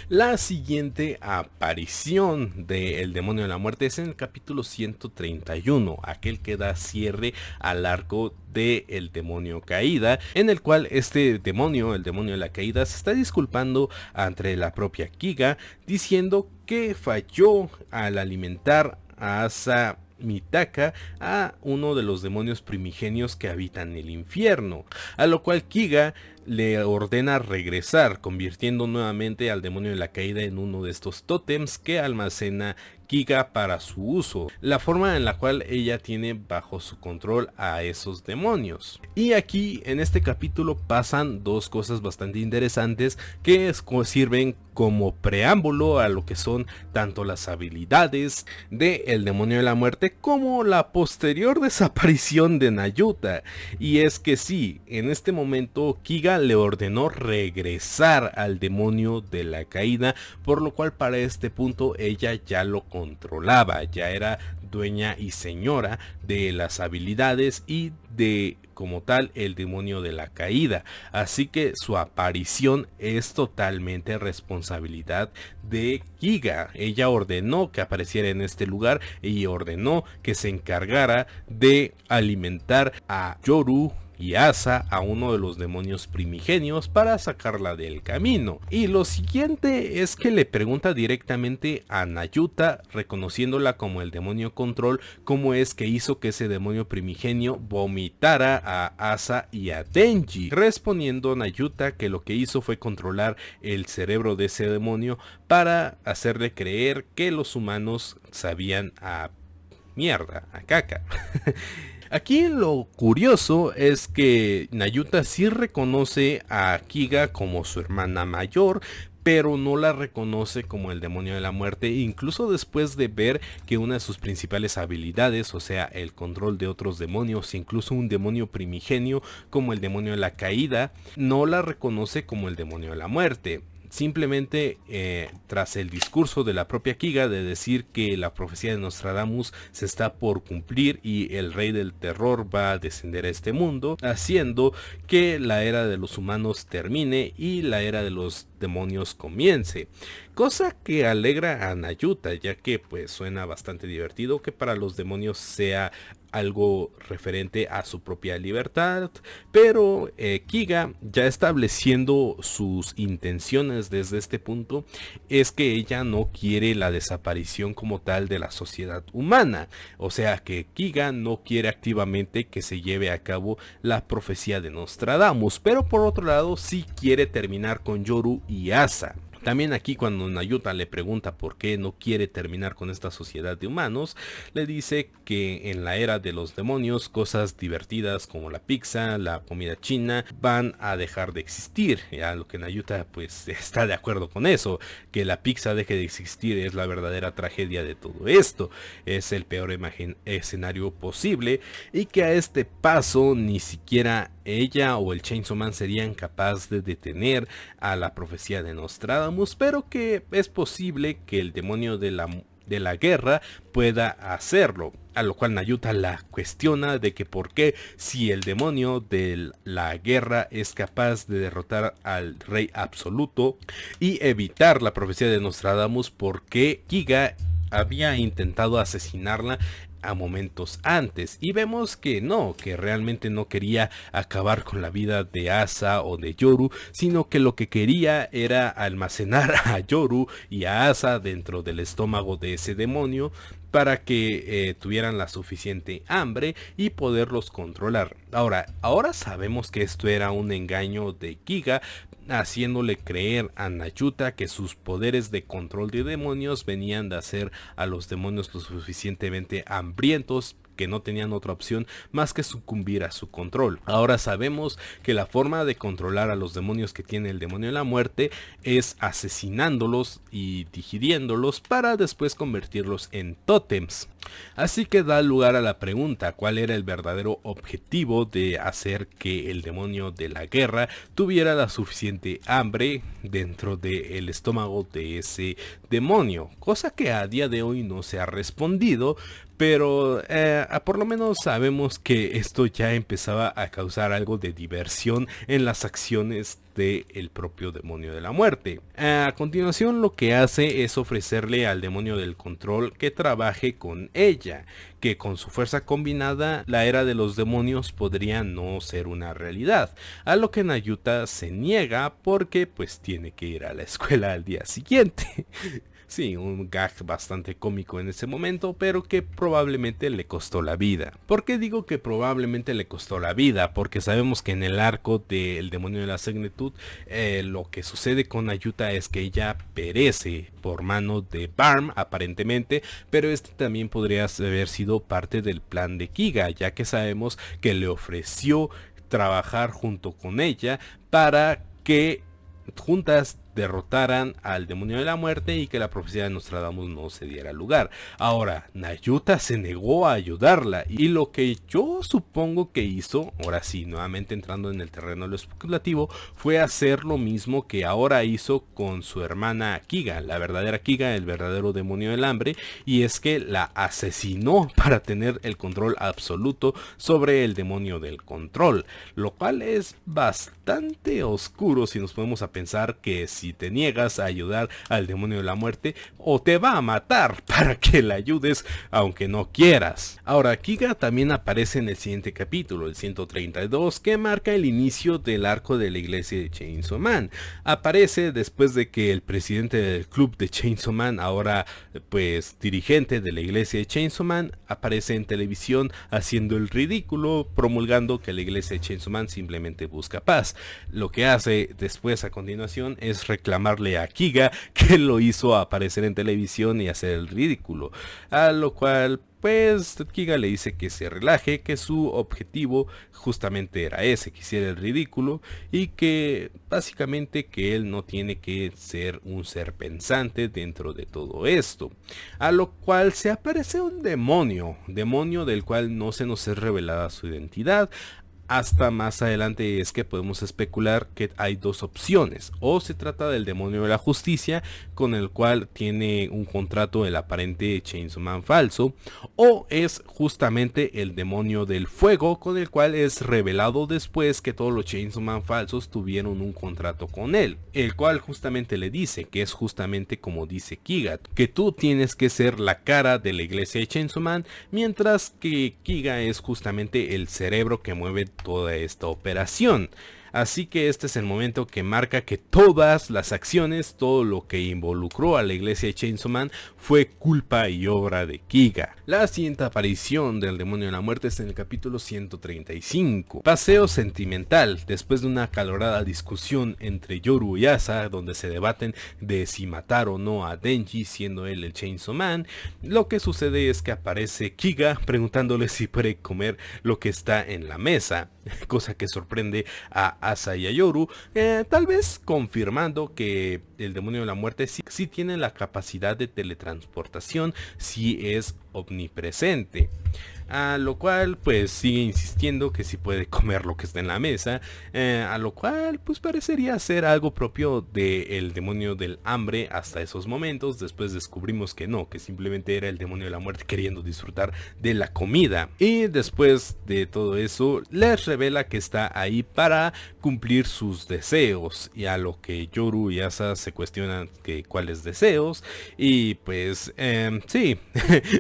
La siguiente aparición del demonio de la muerte es en el capítulo 131, aquel que da cierre al arco del demonio caída, en el cual este demonio, el demonio de la caída, se está disculpando ante la propia Kiga, diciendo que falló al alimentar a Asa Mitaka, a uno de los demonios primigenios que habitan el infierno, a lo cual Kiga le ordena regresar, convirtiendo nuevamente al demonio de la caída en uno de estos tótems que almacena Kiga para su uso, la forma en la cual ella tiene bajo su control a esos demonios. Y aquí en este capítulo pasan dos cosas bastante interesantes que sirven como preámbulo a lo que son tanto las habilidades del demonio de la muerte como la posterior desaparición de Nayuta. Y es que sí, en este momento Kiga le ordenó regresar al demonio de la caída, por lo cual para este punto ella ya lo controlaba, ya era dueña y señora de las habilidades y de, como tal, el demonio de la caída. Así que su aparición es totalmente responsabilidad de Kiga. Ella ordenó que apareciera en este lugar y ordenó que se encargara de alimentar a Yoru y Asa, a uno de los demonios primigenios, para sacarla del camino. Y lo siguiente es que le pregunta directamente a Nayuta, reconociéndola como el demonio control, cómo es que hizo que ese demonio primigenio vomitara a Asa y a Denji, respondiendo Nayuta que lo que hizo fue controlar el cerebro de ese demonio para hacerle creer que los humanos sabían a mierda, a caca. Aquí lo curioso es que Nayuta sí reconoce a Kiga como su hermana mayor, pero no la reconoce como el demonio de la muerte, incluso después de ver que una de sus principales habilidades, o sea, el control de otros demonios, incluso un demonio primigenio como el demonio de la caída, no la reconoce como el demonio de la muerte. Simplemente tras el discurso de la propia Kiga de decir que la profecía de Nostradamus se está por cumplir y el rey del terror va a descender a este mundo, haciendo que la era de los humanos termine y la era de los demonios comience. Cosa que alegra a Nayuta, ya que pues suena bastante divertido que para los demonios sea algo referente a su propia libertad, pero Kiga, ya estableciendo sus intenciones desde este punto, es que ella no quiere la desaparición como tal de la sociedad humana, o sea que Kiga no quiere activamente que se lleve a cabo la profecía de Nostradamus, pero por otro lado sí quiere terminar con Yoru y Asa. También aquí cuando Nayuta le pregunta por qué no quiere terminar con esta sociedad de humanos, le dice que en la era de los demonios cosas divertidas como la pizza, la comida china van a dejar de existir. A lo que Nayuta pues está de acuerdo con eso, que la pizza deje de existir es la verdadera tragedia de todo esto, es el peor escenario posible y que a este paso ni siquiera ella o el Chainsaw Man serían capaces de detener a la profecía de Nostradamus, pero que es posible que el demonio de la guerra pueda hacerlo. A lo cual Nayuta la cuestiona de que por qué si el demonio de la guerra es capaz de derrotar al rey absoluto y evitar la profecía de Nostradamus, por qué Kiga había intentado asesinarla a momentos antes, y vemos que no, que realmente no quería acabar con la vida de Asa o de Yoru, sino que lo que quería era almacenar a Yoru y a Asa dentro del estómago de ese demonio para que tuvieran la suficiente hambre y poderlos controlar. Ahora sabemos que esto era un engaño de Kiga, haciéndole creer a Nayuta que sus poderes de control de demonios venían de hacer a los demonios lo suficientemente hambrientos que no tenían otra opción más que sucumbir a su control. Ahora sabemos que la forma de controlar a los demonios que tiene el demonio de la muerte es asesinándolos y digiriéndolos para después convertirlos en tótems. Así que da lugar a la pregunta, ¿cuál era el verdadero objetivo de hacer que el demonio de la guerra tuviera la suficiente hambre dentro del estómago de ese demonio? Cosa que a día de hoy no se ha respondido, pero por lo menos sabemos que esto ya empezaba a causar algo de diversión en las acciones del propio demonio de la muerte. A continuación lo que hace es ofrecerle al demonio del control que trabaje con ella, que con su fuerza combinada la era de los demonios podría no ser una realidad, a lo que Nayuta se niega porque pues tiene que ir a la escuela al día siguiente. Sí, un gag bastante cómico en ese momento, pero que probablemente le costó la vida. ¿Por qué digo que probablemente le costó la vida? Porque sabemos que en el arco del demonio de la Segnetud, lo que sucede con Nayuta es que ella perece por mano de Barm, aparentemente, pero este también podría haber sido parte del plan de Kiga, ya que sabemos que le ofreció trabajar junto con ella para que juntas derrotaran al demonio de la muerte y que la profecía de Nostradamus no se diera lugar. Ahora, Nayuta se negó a ayudarla y lo que yo supongo que hizo, ahora sí, nuevamente entrando en el terreno de lo especulativo, fue hacer lo mismo que ahora hizo con su hermana Kiga, la verdadera Kiga, el verdadero demonio del hambre, y es que la asesinó para tener el control absoluto sobre el demonio del control, lo cual es bastante oscuro si nos ponemos a pensar que si te niegas a ayudar al demonio de la muerte, o te va a matar para que la ayudes aunque no quieras. Ahora, Kiga también aparece en el siguiente capítulo, el 132, que marca el inicio del arco de la iglesia de Chainsaw Man. Aparece después de que el presidente del club de Chainsaw Man, ahora pues dirigente de la iglesia de Chainsaw Man, aparece en televisión haciendo el ridículo, promulgando que la iglesia de Chainsaw Man simplemente busca paz. Lo que hace después a continuación es reclamarle a Kiga que lo hizo aparecer en televisión y hacer el ridículo, a lo cual pues Kiga le dice que se relaje, que su objetivo justamente era ese, que hiciera el ridículo y que básicamente que él no tiene que ser un ser pensante dentro de todo esto. A lo cual se aparece un demonio del cual no se nos es revelada su identidad. Hasta más adelante es que podemos especular que hay dos opciones: o se trata del demonio de la justicia, con el cual tiene un contrato el aparente Chainsaw Man falso, o es justamente el demonio del fuego, con el cual es revelado después que todos los Chainsaw Man falsos tuvieron un contrato con él, el cual justamente le dice que es justamente como dice Kiga, que tú tienes que ser la cara de la iglesia de Chainsaw Man, mientras que Kiga es justamente el cerebro que mueve toda esta operación. Así que este es el momento que marca que todas las acciones, todo lo que involucró a la iglesia de Chainsaw Man fue culpa y obra de Kiga. La siguiente aparición del demonio de la muerte es en el capítulo 135. Paseo sentimental. Después de una acalorada discusión entre Yoru y Asa, donde se debaten de si matar o no a Denji siendo él el Chainsaw Man, lo que sucede es que aparece Kiga preguntándole si puede comer lo que está en la mesa, cosa que sorprende a Asa y a Yoru, tal vez confirmando que el demonio de la muerte sí tiene la capacidad de teletransportación, sí es omnipresente. A lo cual pues sigue insistiendo que si puede comer lo que está en la mesa, a lo cual pues parecería ser algo propio del demonio del hambre hasta esos momentos. Después descubrimos que no, que simplemente era el demonio de la muerte queriendo disfrutar de la comida. Y después de todo eso les revela que está ahí para cumplir sus deseos, y a lo que Yoru y Asa se cuestionan que cuáles deseos, y pues sí,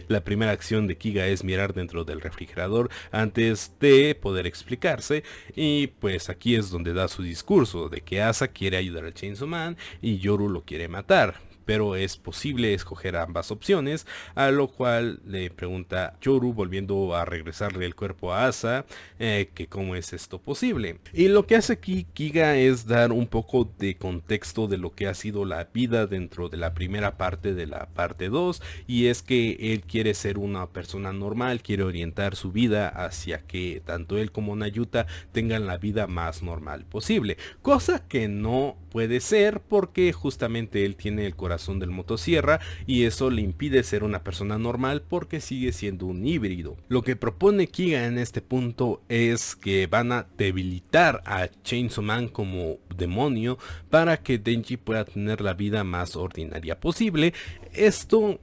la primera acción de Kiga es mirar dentro del refrigerador antes de poder explicarse, y pues aquí es donde da su discurso de que Asa quiere ayudar al Chainsaw Man y Yoru lo quiere matar, pero es posible escoger ambas opciones, a lo cual le pregunta Yoru, volviendo a regresarle el cuerpo a Asa, que cómo es esto posible. Y lo que hace aquí Kiga es dar un poco de contexto de lo que ha sido la vida dentro de la primera parte de la parte 2, y es que él quiere ser una persona normal, quiere orientar su vida hacia que tanto él como Nayuta tengan la vida más normal posible, cosa que no puede ser porque justamente él tiene el corazón del motosierra y eso le impide ser una persona normal porque sigue siendo un híbrido. Lo que propone Kiga en este punto es que van a debilitar a Chainsaw Man como demonio para que Denji pueda tener la vida más ordinaria posible, esto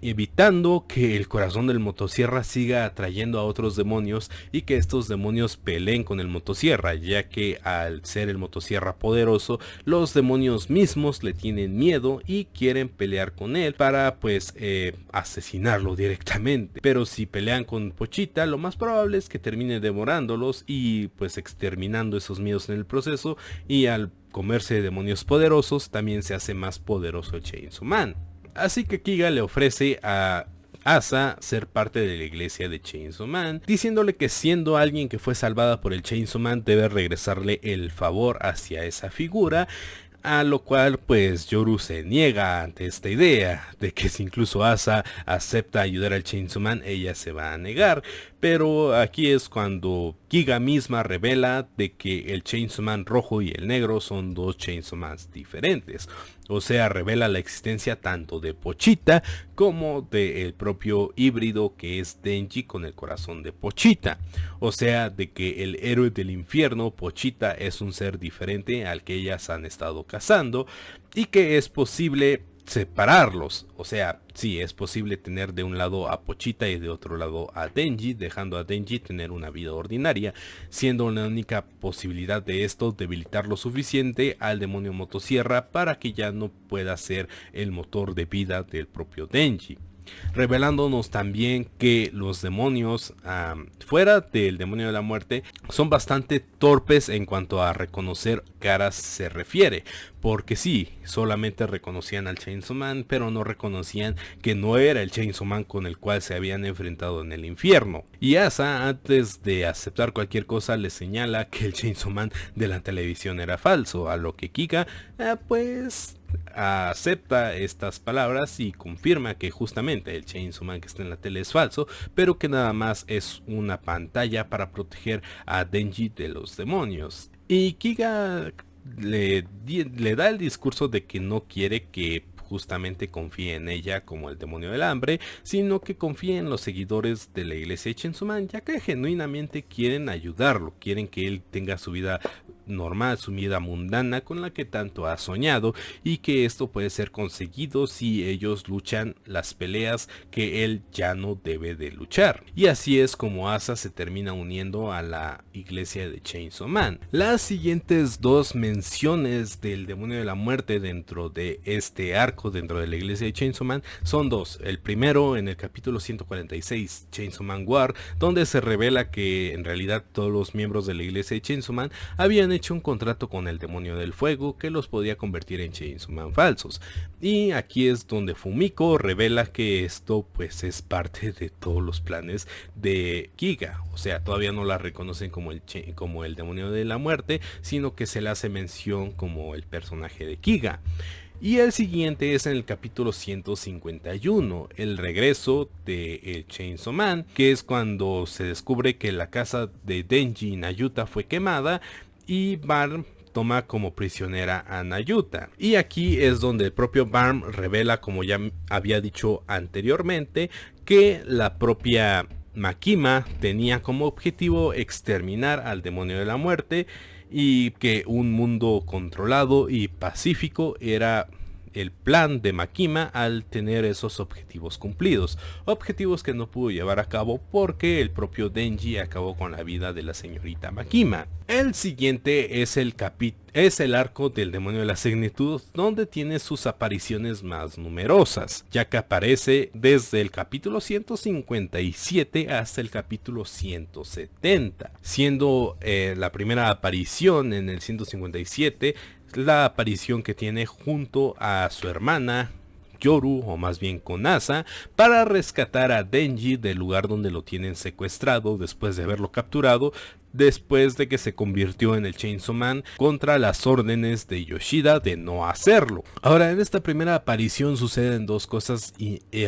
evitando que el corazón del motosierra siga atrayendo a otros demonios y que estos demonios peleen con el motosierra, ya que al ser el motosierra poderoso, los demonios mismos le tienen miedo y quieren pelear con él para pues asesinarlo directamente. Pero si pelean con Pochita, lo más probable es que termine devorándolos y pues exterminando esos miedos en el proceso, y al comerse demonios poderosos también se hace más poderoso el Chainsaw Man. Así que Kiga le ofrece a Asa ser parte de la iglesia de Chainsaw Man, diciéndole que siendo alguien que fue salvada por el Chainsaw Man debe regresarle el favor hacia esa figura, a lo cual pues Yoru se niega ante esta idea de que si incluso Asa acepta ayudar al Chainsaw Man, ella se va a negar. Pero aquí es cuando Kiga misma revela de que el Chainsaw Man rojo y el negro son dos Chainsaw Mans diferentes. O sea, revela la existencia tanto de Pochita como del propio híbrido que es Denji con el corazón de Pochita. O sea, de que el héroe del infierno, Pochita, es un ser diferente al que ellas han estado cazando y que es posible separarlos. O sea, sí, es posible tener de un lado a Pochita y de otro lado a Denji, dejando a Denji tener una vida ordinaria, siendo la única posibilidad de esto debilitar lo suficiente al demonio motosierra para que ya no pueda ser el motor de vida del propio Denji. Revelándonos también que los demonios fuera del demonio de la muerte son bastante torpes en cuanto a reconocer caras se refiere, porque sí, solamente reconocían al Chainsaw Man, pero no reconocían que no era el Chainsaw Man con el cual se habían enfrentado en el infierno. Y Asa, antes de aceptar cualquier cosa, le señala que el Chainsaw Man de la televisión era falso, a lo que Kiga pues acepta estas palabras y confirma que justamente el Chainsaw Man que está en la tele es falso, pero que nada más es una pantalla para proteger a Denji de los demonios. Y Kiga le da el discurso de que no quiere que justamente confíe en ella como el demonio del hambre, sino que confíe en los seguidores de la iglesia de Chainsaw Man, ya que genuinamente quieren ayudarlo, quieren que él tenga su vida normal, su vida mundana con la que tanto ha soñado, y que esto puede ser conseguido si ellos luchan las peleas que él ya no debe de luchar. Y así es como Asa se termina uniendo a la iglesia de Chainsaw Man. Las siguientes dos menciones del demonio de la muerte dentro de este arco, dentro de la iglesia de Chainsaw Man, son dos. El primero en el capítulo 146, Chainsaw Man War, donde se revela que en realidad todos los miembros de la iglesia de Chainsaw Man habían hecho un contrato con el demonio del fuego que los podía convertir en Chainsaw Man falsos. Y aquí es donde Fumiko revela que esto pues es parte de todos los planes de Kiga. O sea, todavía no la reconocen como el demonio de la muerte, sino que se le hace mención como el personaje de Kiga. Y el siguiente es en el capítulo 151, el regreso de Chainsaw Man, que es cuando se descubre que la casa de Denji y Nayuta fue quemada y Barm toma como prisionera a Nayuta. Y aquí es donde el propio Barm revela, como ya había dicho anteriormente, que la propia Makima tenía como objetivo exterminar al demonio de la muerte, y que un mundo controlado y pacífico era el plan de Makima al tener esos objetivos cumplidos, objetivos que no pudo llevar a cabo porque el propio Denji acabó con la vida de la señorita Makima. El siguiente es el arco del demonio de la Signitud, donde tiene sus apariciones más numerosas, ya que aparece desde el capítulo 157 hasta el capítulo 170, siendo la primera aparición en el 157 la aparición que tiene junto a su hermana Yoru, o más bien con Asa, para rescatar a Denji del lugar donde lo tienen secuestrado después de haberlo capturado, después de que se convirtió en el Chainsaw Man contra las órdenes de Yoshida de no hacerlo. Ahora, en esta primera aparición suceden dos cosas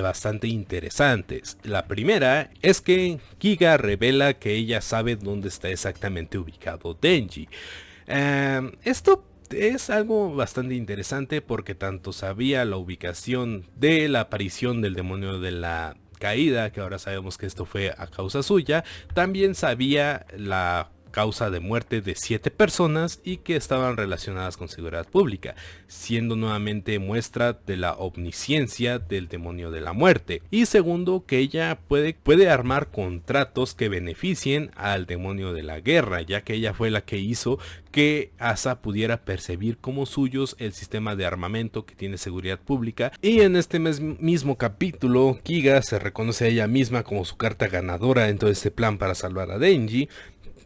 bastante interesantes. La primera es que Kiga revela que ella sabe dónde está exactamente ubicado Denji. Esto es algo bastante interesante porque tanto sabía la ubicación de la aparición del demonio de la caída, que ahora sabemos que esto fue a causa suya, también sabía la causa de muerte de 7 personas y que estaban relacionadas con seguridad pública, siendo nuevamente muestra de la omnisciencia del demonio de la muerte. Y segundo, que ella puede armar contratos que beneficien al demonio de la guerra, ya que ella fue la que hizo que Asa pudiera percibir como suyos el sistema de armamento que tiene seguridad pública. Y en este mismo capítulo, Kiga se reconoce a ella misma como su carta ganadora en todo este plan para salvar a Denji,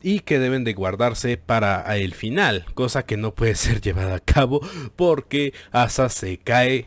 y que deben de guardarse para el final, cosa que no puede ser llevada a cabo porque Asa se cae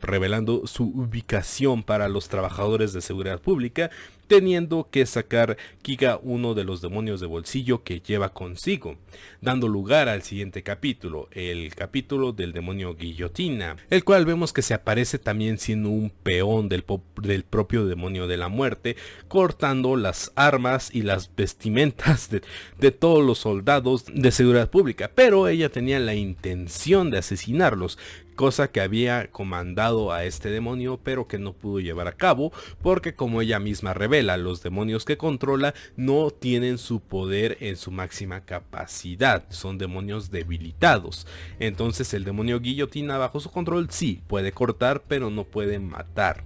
revelando su ubicación para los trabajadores de seguridad pública, teniendo que sacar Kiga uno de los demonios de bolsillo que lleva consigo, dando lugar al siguiente capítulo, el capítulo del demonio guillotina, el cual vemos que se aparece también siendo un peón del propio demonio de la muerte, cortando las armas y las vestimentas de todos los soldados de seguridad pública, pero ella tenía la intención de asesinarlos, cosa que había comandado a este demonio pero que no pudo llevar a cabo porque, como ella misma revela, los demonios que controla no tienen su poder en su máxima capacidad, son demonios debilitados. Entonces el demonio guillotina bajo su control sí puede cortar pero no puede matar.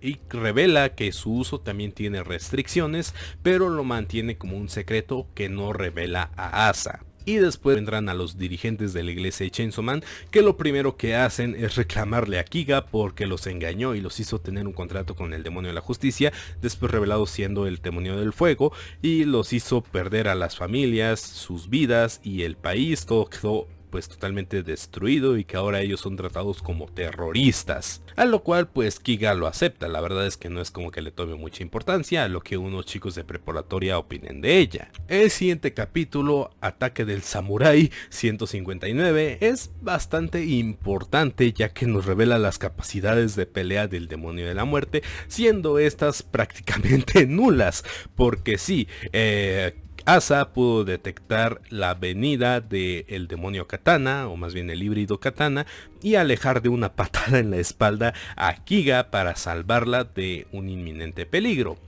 Y revela que su uso también tiene restricciones, pero lo mantiene como un secreto que no revela a Asa. Y después vendrán a los dirigentes de la iglesia de Chainsaw Man, que lo primero que hacen es reclamarle a Kiga porque los engañó y los hizo tener un contrato con el demonio de la justicia, después revelado siendo el demonio del fuego, y los hizo perder a las familias, sus vidas y el país. Todo quedó pues totalmente destruido y que ahora ellos son tratados como terroristas. A lo cual pues Kiga lo acepta, la verdad es que no es como que le tome mucha importancia a lo que unos chicos de preparatoria opinen de ella. El siguiente capítulo, Ataque del Samurái 159, es bastante importante ya que nos revela las capacidades de pelea del demonio de la muerte, siendo estas prácticamente nulas, porque sí, Asa pudo detectar la venida del demonio katana, o más bien el híbrido katana, y alejar de una patada en la espalda a Kiga para salvarla de un inminente peligro.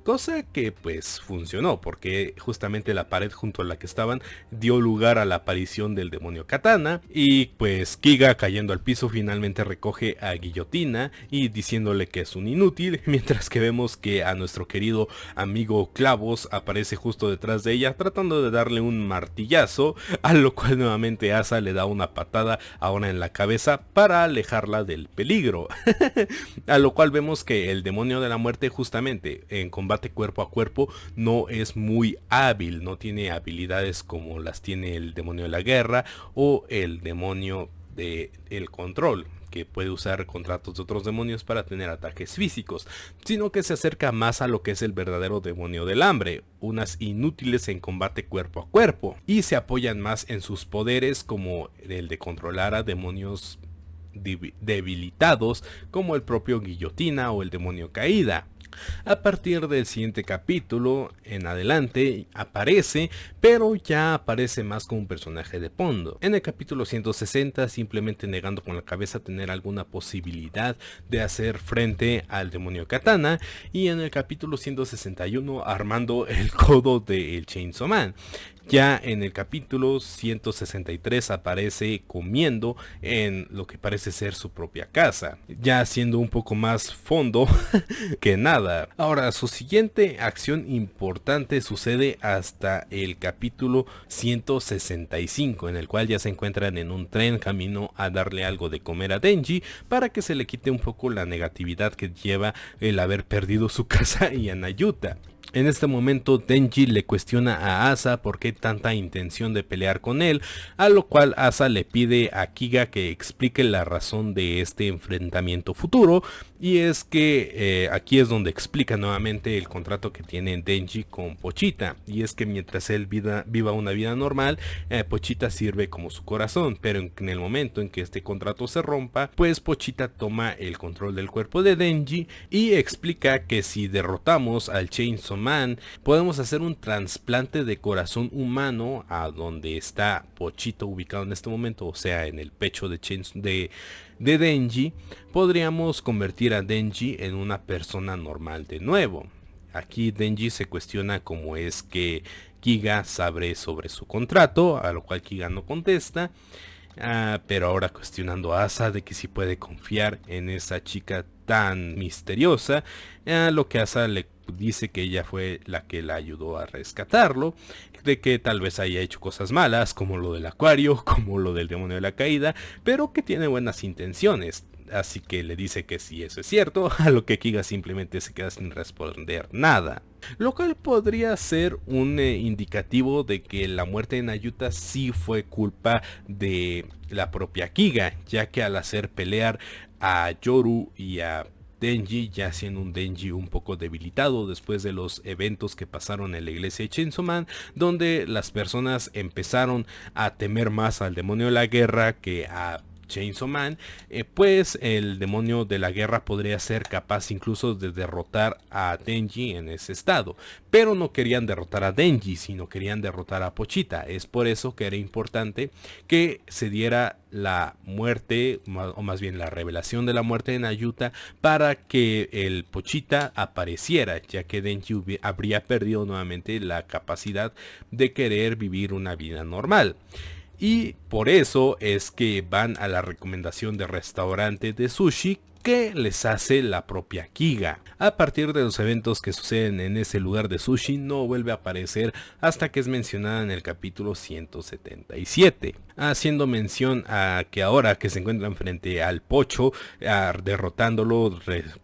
Cosa que pues funcionó, porque justamente la pared junto a la que estaban dio lugar a la aparición del demonio katana, y pues Kiga, cayendo al piso, finalmente recoge a Guillotina y diciéndole que es un inútil, mientras que vemos que a nuestro querido amigo Clavos aparece justo detrás de ella tratando de darle un martillazo, a lo cual nuevamente Asa le da una patada ahora en la cabeza para alejarla del peligro. A lo cual vemos que el demonio de la muerte justamente en combate cuerpo a cuerpo no es muy hábil, no tiene habilidades como las tiene el demonio de la guerra o el demonio del control, que puede usar contratos de otros demonios para tener ataques físicos, sino que se acerca más a lo que es el verdadero demonio del hambre, unas inútiles en combate cuerpo a cuerpo, y se apoyan más en sus poderes como el de controlar a demonios debilitados como el propio Guillotina o el demonio Caída. A partir del siguiente capítulo en adelante aparece, pero ya aparece más como un personaje de fondo. En el capítulo 160 simplemente negando con la cabeza tener alguna posibilidad de hacer frente al demonio katana, y en el capítulo 161 armando el codo del Chainsaw Man. Ya en el capítulo 163 aparece comiendo en lo que parece ser su propia casa, ya haciendo un poco más fondo que nada. Ahora, su siguiente acción importante sucede hasta el capítulo 165, en el cual ya se encuentran en un tren camino a darle algo de comer a Denji para que se le quite un poco la negatividad que lleva el haber perdido su casa y a Nayuta. En este momento Denji le cuestiona a Asa por qué tanta intención de pelear con él, a lo cual Asa le pide a Kiga que explique la razón de este enfrentamiento futuro, y es que aquí es donde explica nuevamente el contrato que tiene Denji con Pochita, y es que mientras él viva una vida normal, Pochita sirve como su corazón, pero en el momento en que este contrato se rompa, pues Pochita toma el control del cuerpo de Denji y explica que si derrotamos al Chainsaw Man, podemos hacer un trasplante de corazón humano a donde está Pochita ubicado en este momento, o sea en el pecho de Denji. Podríamos convertir a Denji en una persona normal de nuevo. Aquí Denji se cuestiona cómo es que Kiga sabe sobre su contrato, a lo cual Kiga no contesta. Pero ahora cuestionando a Asa de que si puede confiar en esa chica tan misteriosa, lo que Asa le dice que ella fue la que la ayudó a rescatarlo, de que tal vez haya hecho cosas malas como lo del acuario, como lo del demonio de la caída, pero que tiene buenas intenciones. Así que le dice que si eso es cierto, a lo que Kiga simplemente se queda sin responder nada. Lo cual podría ser un indicativo de que la muerte de Nayuta sí fue culpa de la propia Kiga, ya que al hacer pelear a Yoru y a Denji, ya siendo un Denji un poco debilitado después de los eventos que pasaron en la iglesia de Chainsaw Man, donde las personas empezaron a temer más al demonio de la guerra que a Chainsaw Man, pues el demonio de la guerra podría ser capaz incluso de derrotar a Denji en ese estado, pero no querían derrotar a Denji, sino querían derrotar a Pochita. Es por eso que era importante que se diera la muerte, o más bien la revelación de la muerte de Nayuta, para que el Pochita apareciera, ya que Denji habría perdido nuevamente la capacidad de querer vivir una vida normal. Y por eso es que van a la recomendación de restaurante de sushi que les hace la propia Kiga. A partir de los eventos que suceden en ese lugar de sushi, no vuelve a aparecer hasta que es mencionada en el capítulo 177, haciendo mención a que ahora que se encuentran frente al Pocho, derrotándolo,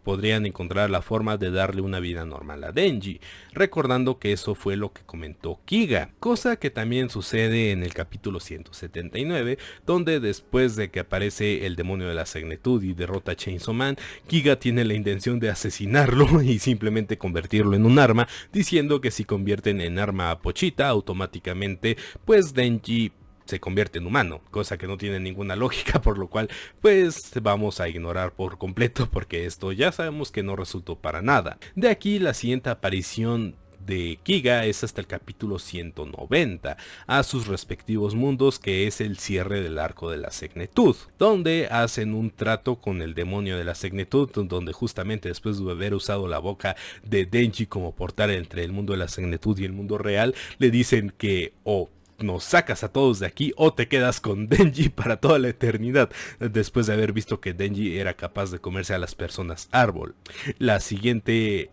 podrían encontrar la forma de darle una vida normal a Denji, recordando que eso fue lo que comentó Kiga, cosa que también sucede en el capítulo 179, donde después de que aparece el demonio de la Segnetud y derrota a Chainsaw Man, Kiga tiene la intención de asesinarlo y simplemente convertirlo en un arma, diciendo que si convierten en arma a Pochita, automáticamente pues Denji se convierte en humano, cosa que no tiene ninguna lógica, por lo cual pues vamos a ignorar por completo, porque esto ya sabemos que no resultó para nada. De aquí la siguiente aparición de Kiga es hasta el capítulo 190, a sus respectivos mundos, que es el cierre del arco de la Segnetud, donde hacen un trato con el demonio de la Segnetud, donde justamente después de haber usado la boca de Denji como portal entre el mundo de la Segnetud y el mundo real, le dicen que nos sacas a todos de aquí o te quedas con Denji para toda la eternidad, después de haber visto que Denji era capaz de comerse a las personas árbol. El siguiente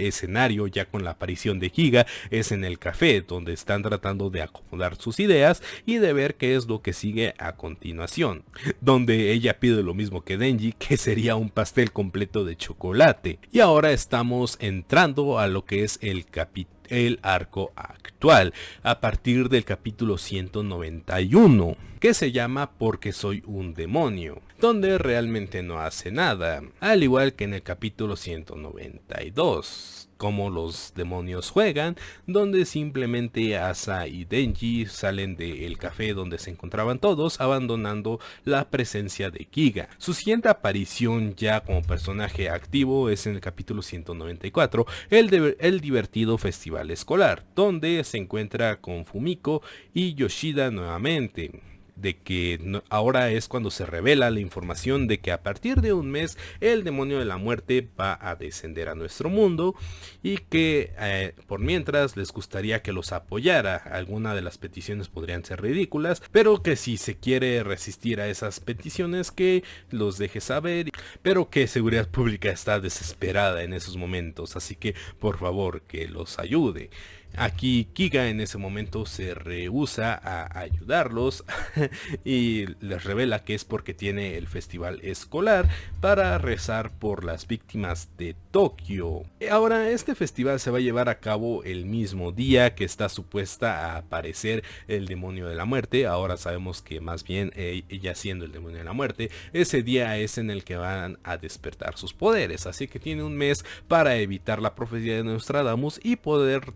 escenario, ya con la aparición de Kiga, es en el café, donde están tratando de acomodar sus ideas y de ver qué es lo que sigue a continuación, donde ella pide lo mismo que Denji, que sería un pastel completo de chocolate. Y ahora estamos entrando a lo que es el arco actual, a partir del capítulo 191, que se llama Porque soy un demonio, donde realmente no hace nada, al igual que en el capítulo 192, como los demonios juegan, donde simplemente Asa y Denji salen del café donde se encontraban todos, abandonando la presencia de Kiga. Su siguiente aparición ya como personaje activo es en el capítulo 194, el divertido festival escolar, donde se encuentra con Fumiko y Yoshida nuevamente. De que ahora es cuando se revela la información de que a partir de un mes el demonio de la muerte va a descender a nuestro mundo, y que por mientras les gustaría que los apoyara. Algunas de las peticiones podrían ser ridículas, pero que si se quiere resistir a esas peticiones, que los deje saber, pero que Seguridad Pública está desesperada en esos momentos, así que por favor que los ayude. Aquí Kiga en ese momento se rehúsa a ayudarlos y les revela que es porque tiene el festival escolar para rezar por las víctimas de Tokio. Ahora este festival se va a llevar a cabo el mismo día que está supuesta a aparecer el demonio de la muerte. Ahora sabemos que más bien ella siendo el demonio de la muerte, ese día es en el que van a despertar sus poderes, así que tiene un mes para evitar la profecía de Nostradamus y poder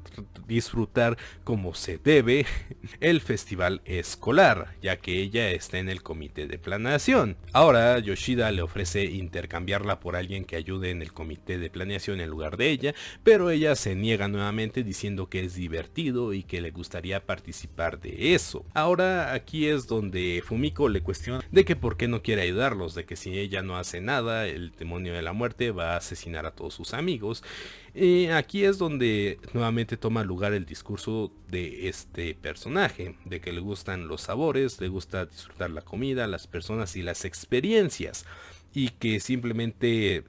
disfrutar como se debe el festival escolar, ya que ella está en el comité de planeación. Ahora Yoshida le ofrece intercambiarla por alguien que ayude en el comité de planeación en lugar de ella, pero ella se niega nuevamente diciendo que es divertido y que le gustaría participar de eso. Ahora aquí es donde Fumiko le cuestiona de que por qué no quiere ayudarlos, de que si ella no hace nada el demonio de la muerte va a asesinar a todos sus amigos. Aquí es donde nuevamente toma lugar el discurso de este personaje, de que le gustan los sabores, le gusta disfrutar la comida, las personas y las experiencias, y que simplemente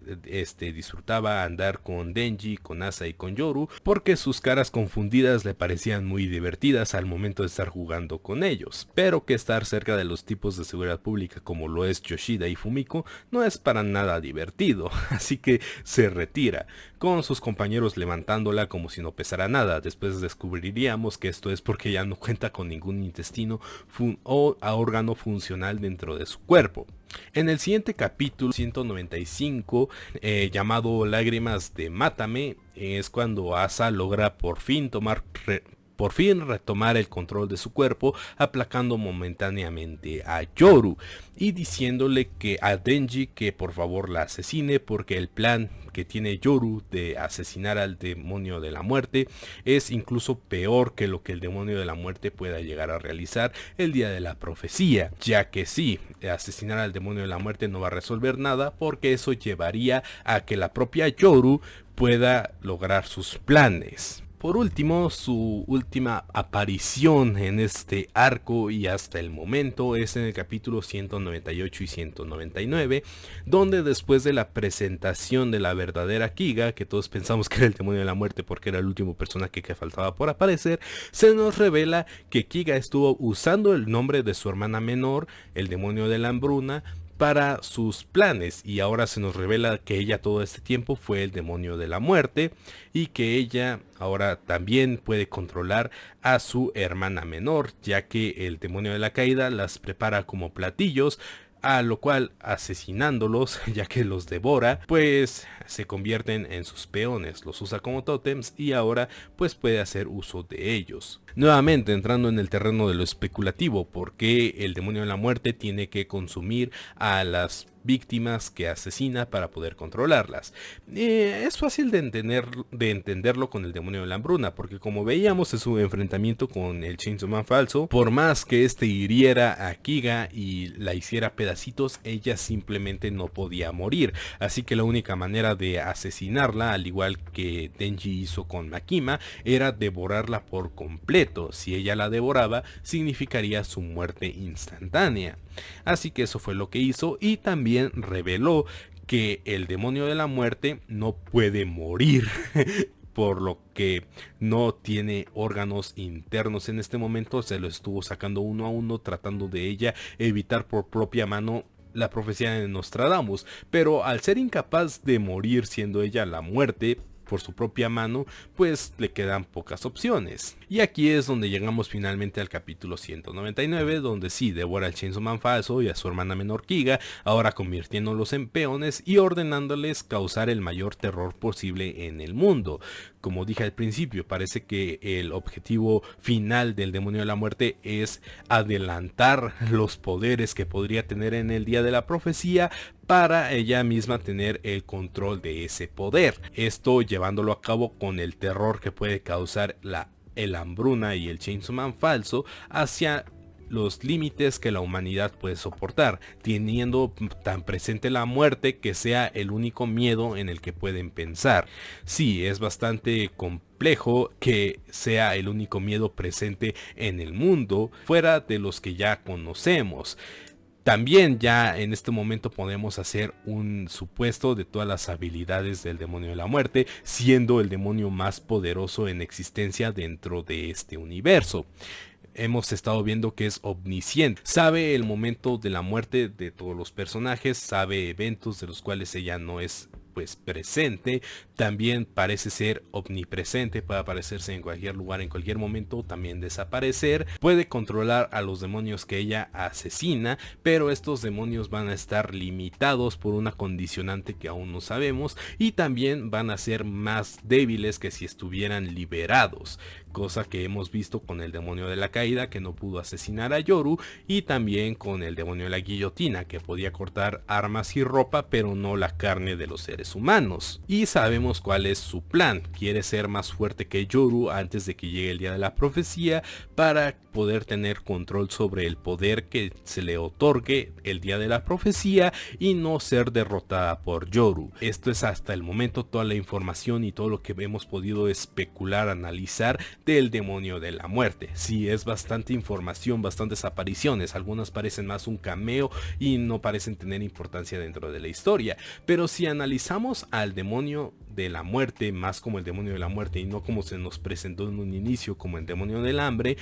disfrutaba andar con Denji, con Asa y con Yoru, porque sus caras confundidas le parecían muy divertidas al momento de estar jugando con ellos, pero que estar cerca de los tipos de seguridad pública como lo es Yoshida y Fumiko no es para nada divertido, así que se retira, con sus compañeros levantándola como si no pesara nada. Después descubriríamos que esto es porque ya no cuenta con ningún intestino o órgano funcional dentro de su cuerpo. En el siguiente capítulo 195, llamado Lágrimas de Mátame, es cuando Asa logra por fin retomar el control de su cuerpo, aplacando momentáneamente a Yoru y diciéndole que a Denji que por favor la asesine, porque el plan que tiene Yoru de asesinar al demonio de la muerte es incluso peor que lo que el demonio de la muerte pueda llegar a realizar el día de la profecía, ya que sí, asesinar al demonio de la muerte no va a resolver nada, porque eso llevaría a que la propia Yoru pueda lograr sus planes. por último, su última aparición en este arco y hasta el momento es en el capítulo 198 y 199, donde después de la presentación de la verdadera Kiga, que todos pensamos que era el demonio de la muerte porque era el último personaje que faltaba por aparecer, se nos revela que Kiga estuvo usando el nombre de su hermana menor, el demonio de la hambruna, para sus planes, y ahora se nos revela que ella todo este tiempo fue el demonio de la muerte y que ella ahora también puede controlar a su hermana menor, ya que el demonio de la caída las prepara como platillos, a lo cual, asesinándolos, ya que los devora, pues se convierten en sus peones, los usa como tótems y ahora pues puede hacer uso de ellos. Nuevamente entrando en el terreno de lo especulativo, porque el demonio de la muerte tiene que consumir a las víctimas que asesina para poder controlarlas. Es fácil de entenderlo con el demonio de la hambruna, porque como veíamos en su enfrentamiento con el Chainsaw Man falso, por más que este hiriera a Kiga y la hiciera pedacitos, ella simplemente no podía morir, así que la única manera de asesinarla, al igual que Denji hizo con Makima, era devorarla por completo. Si ella la devoraba, significaría su muerte instantánea. Así que eso fue lo que hizo, y también reveló que el demonio de la muerte no puede morir por lo que no tiene órganos internos en este momento. Se lo estuvo sacando uno a uno, tratando de ella evitar por propia mano la profecía de Nostradamus, pero al ser incapaz de morir siendo ella la muerte por su propia mano, pues le quedan pocas opciones. Y aquí es donde llegamos finalmente al capítulo 199, donde sí devora al Chainsaw Man falso y a su hermana menor Kiga, ahora convirtiéndolos en peones y ordenándoles causar el mayor terror posible en el mundo. Como dije al principio, parece que el objetivo final del demonio de la muerte es adelantar los poderes que podría tener en el día de la profecía para ella misma tener el control de ese poder. Esto llevándolo a cabo con el terror que puede causar el hambruna y el Chainsaw Man falso hacia los límites que la humanidad puede soportar, teniendo tan presente la muerte que sea el único miedo en el que pueden pensar. Sí, es bastante complejo que sea el único miedo presente en el mundo, fuera de los que ya conocemos. También ya en este momento podemos hacer un supuesto de todas las habilidades del demonio de la muerte, siendo el demonio más poderoso en existencia dentro de este universo. Hemos estado viendo que es omnisciente, sabe el momento de la muerte de todos los personajes, sabe eventos de los cuales ella no es pues presente, también parece ser omnipresente, puede aparecerse en cualquier lugar, en cualquier momento, también desaparecer, puede controlar a los demonios que ella asesina, pero estos demonios van a estar limitados por una condicionante que aún no sabemos, y también van a ser más débiles que si estuvieran liberados, cosa que hemos visto con el demonio de la caída, que no pudo asesinar a Yoru, y también con el demonio de la guillotina, que podía cortar armas y ropa pero no la carne de los seres humanos. Y sabemos cuál es su plan: quiere ser más fuerte que Yoru antes de que llegue el día de la profecía, para poder tener control sobre el poder que se le otorgue el día de la profecía y no ser derrotada por Yoru. Esto es hasta el momento toda la información y todo lo que hemos podido especular, analizar del demonio de la muerte. Sí, es bastante información, bastantes apariciones, algunas parecen más un cameo y no parecen tener importancia dentro de la historia, pero si analizamos al demonio de la muerte más como el demonio de la muerte y no como se nos presentó en un inicio como el demonio del hambre,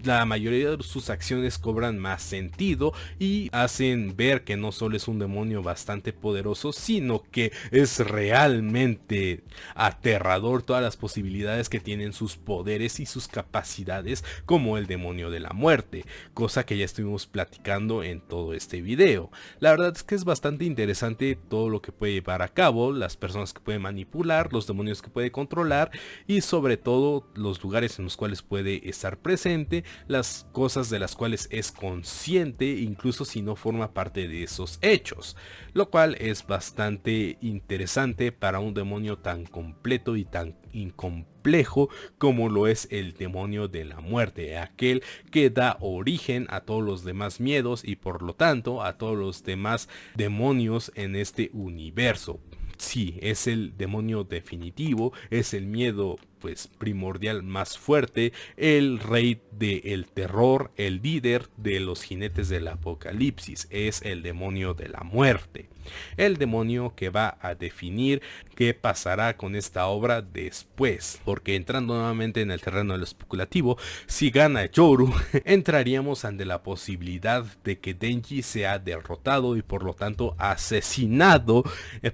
la mayoría de sus acciones cobran más sentido y hacen ver que no solo es un demonio bastante poderoso, sino que es realmente aterrador todas las posibilidades que tienen sus poderes y sus capacidades como el demonio de la muerte, cosa que ya estuvimos platicando en todo este video. La verdad es que es bastante interesante todo lo que puede llevar a cabo, las personas que puede manipular, los demonios que puede controlar y sobre todo los lugares en los cuales puede estar presente, las cosas de las cuales es consciente, incluso si no forma parte de esos hechos, lo cual es bastante interesante para un demonio tan completo y tan incomplejo como lo es el demonio de la muerte, aquel que da origen a todos los demás miedos y por lo tanto a todos los demás demonios en este universo. Sí, es el demonio definitivo, es el miedo pues primordial más fuerte, el rey del terror, el líder de los jinetes del apocalipsis, es el demonio de la muerte. El demonio que va a definir qué pasará con esta obra después, porque entrando nuevamente en el terreno de lo especulativo, si gana Yoru, entraríamos ante la posibilidad de que Denji sea derrotado y por lo tanto asesinado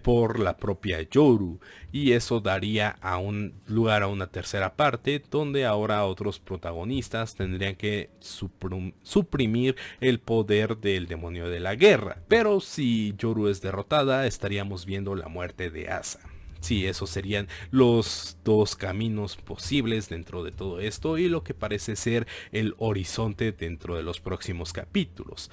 por la propia Yoru, y eso daría a un lugar a una tercera parte donde ahora otros protagonistas tendrían que suprimir el poder del demonio de la guerra. Pero si Yoru es derrotada, estaríamos viendo la muerte de Asa. Sí, esos serían los dos caminos posibles dentro de todo esto y lo que parece ser el horizonte dentro de los próximos capítulos.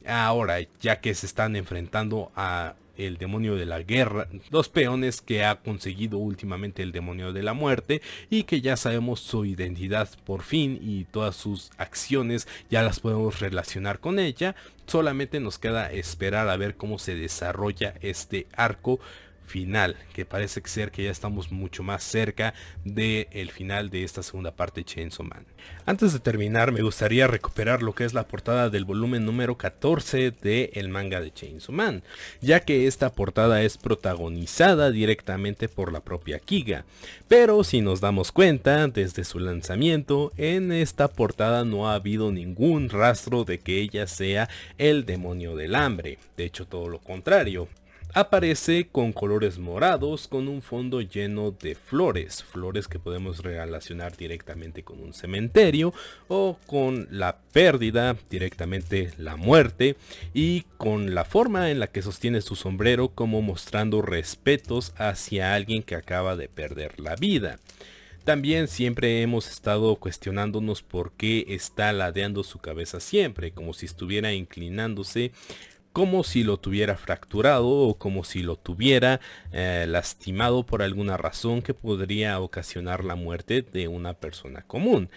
Ahora, ya que se están enfrentando a el demonio de la guerra, los peones que ha conseguido últimamente el demonio de la muerte y que ya sabemos su identidad por fin y todas sus acciones ya las podemos relacionar con ella, solamente nos queda esperar a ver cómo se desarrolla este arco final, que parece ser que ya estamos mucho más cerca del final de esta segunda parte de Chainsaw Man. Antes de terminar, me gustaría recuperar lo que es la portada del volumen número 14 del manga de Chainsaw Man, ya que esta portada es protagonizada directamente por la propia Kiga, pero si nos damos cuenta, desde su lanzamiento, en esta portada no ha habido ningún rastro de que ella sea el demonio del hambre, de hecho todo lo contrario. Aparece con colores morados, con un fondo lleno de flores, flores que podemos relacionar directamente con un cementerio o con la pérdida, directamente la muerte, y con la forma en la que sostiene su sombrero como mostrando respetos hacia alguien que acaba de perder la vida. También siempre hemos estado cuestionándonos por qué está ladeando su cabeza siempre, como si estuviera inclinándose, como si lo tuviera fracturado o como si lo tuviera lastimado por alguna razón que podría ocasionar la muerte de una persona común.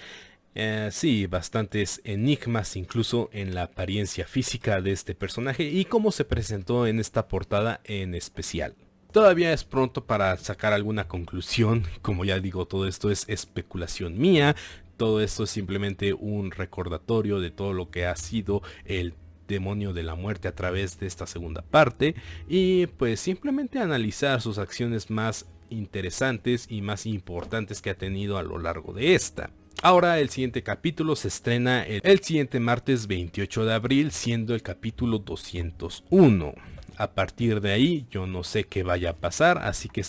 Sí, bastantes enigmas incluso en la apariencia física de este personaje y cómo se presentó en esta portada en especial. Todavía es pronto para sacar alguna conclusión, como ya digo, todo esto es especulación mía, todo esto es simplemente un recordatorio de todo lo que ha sido el demonio de la muerte a través de esta segunda parte y pues simplemente analizar sus acciones más interesantes y más importantes que ha tenido a lo largo de esta. Ahora el siguiente capítulo se estrena el siguiente martes 28 de abril, siendo el capítulo 201. A partir de ahí yo no sé qué vaya a pasar, así que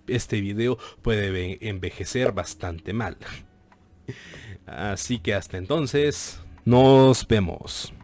este video puede envejecer bastante mal. Así que hasta entonces, nos vemos.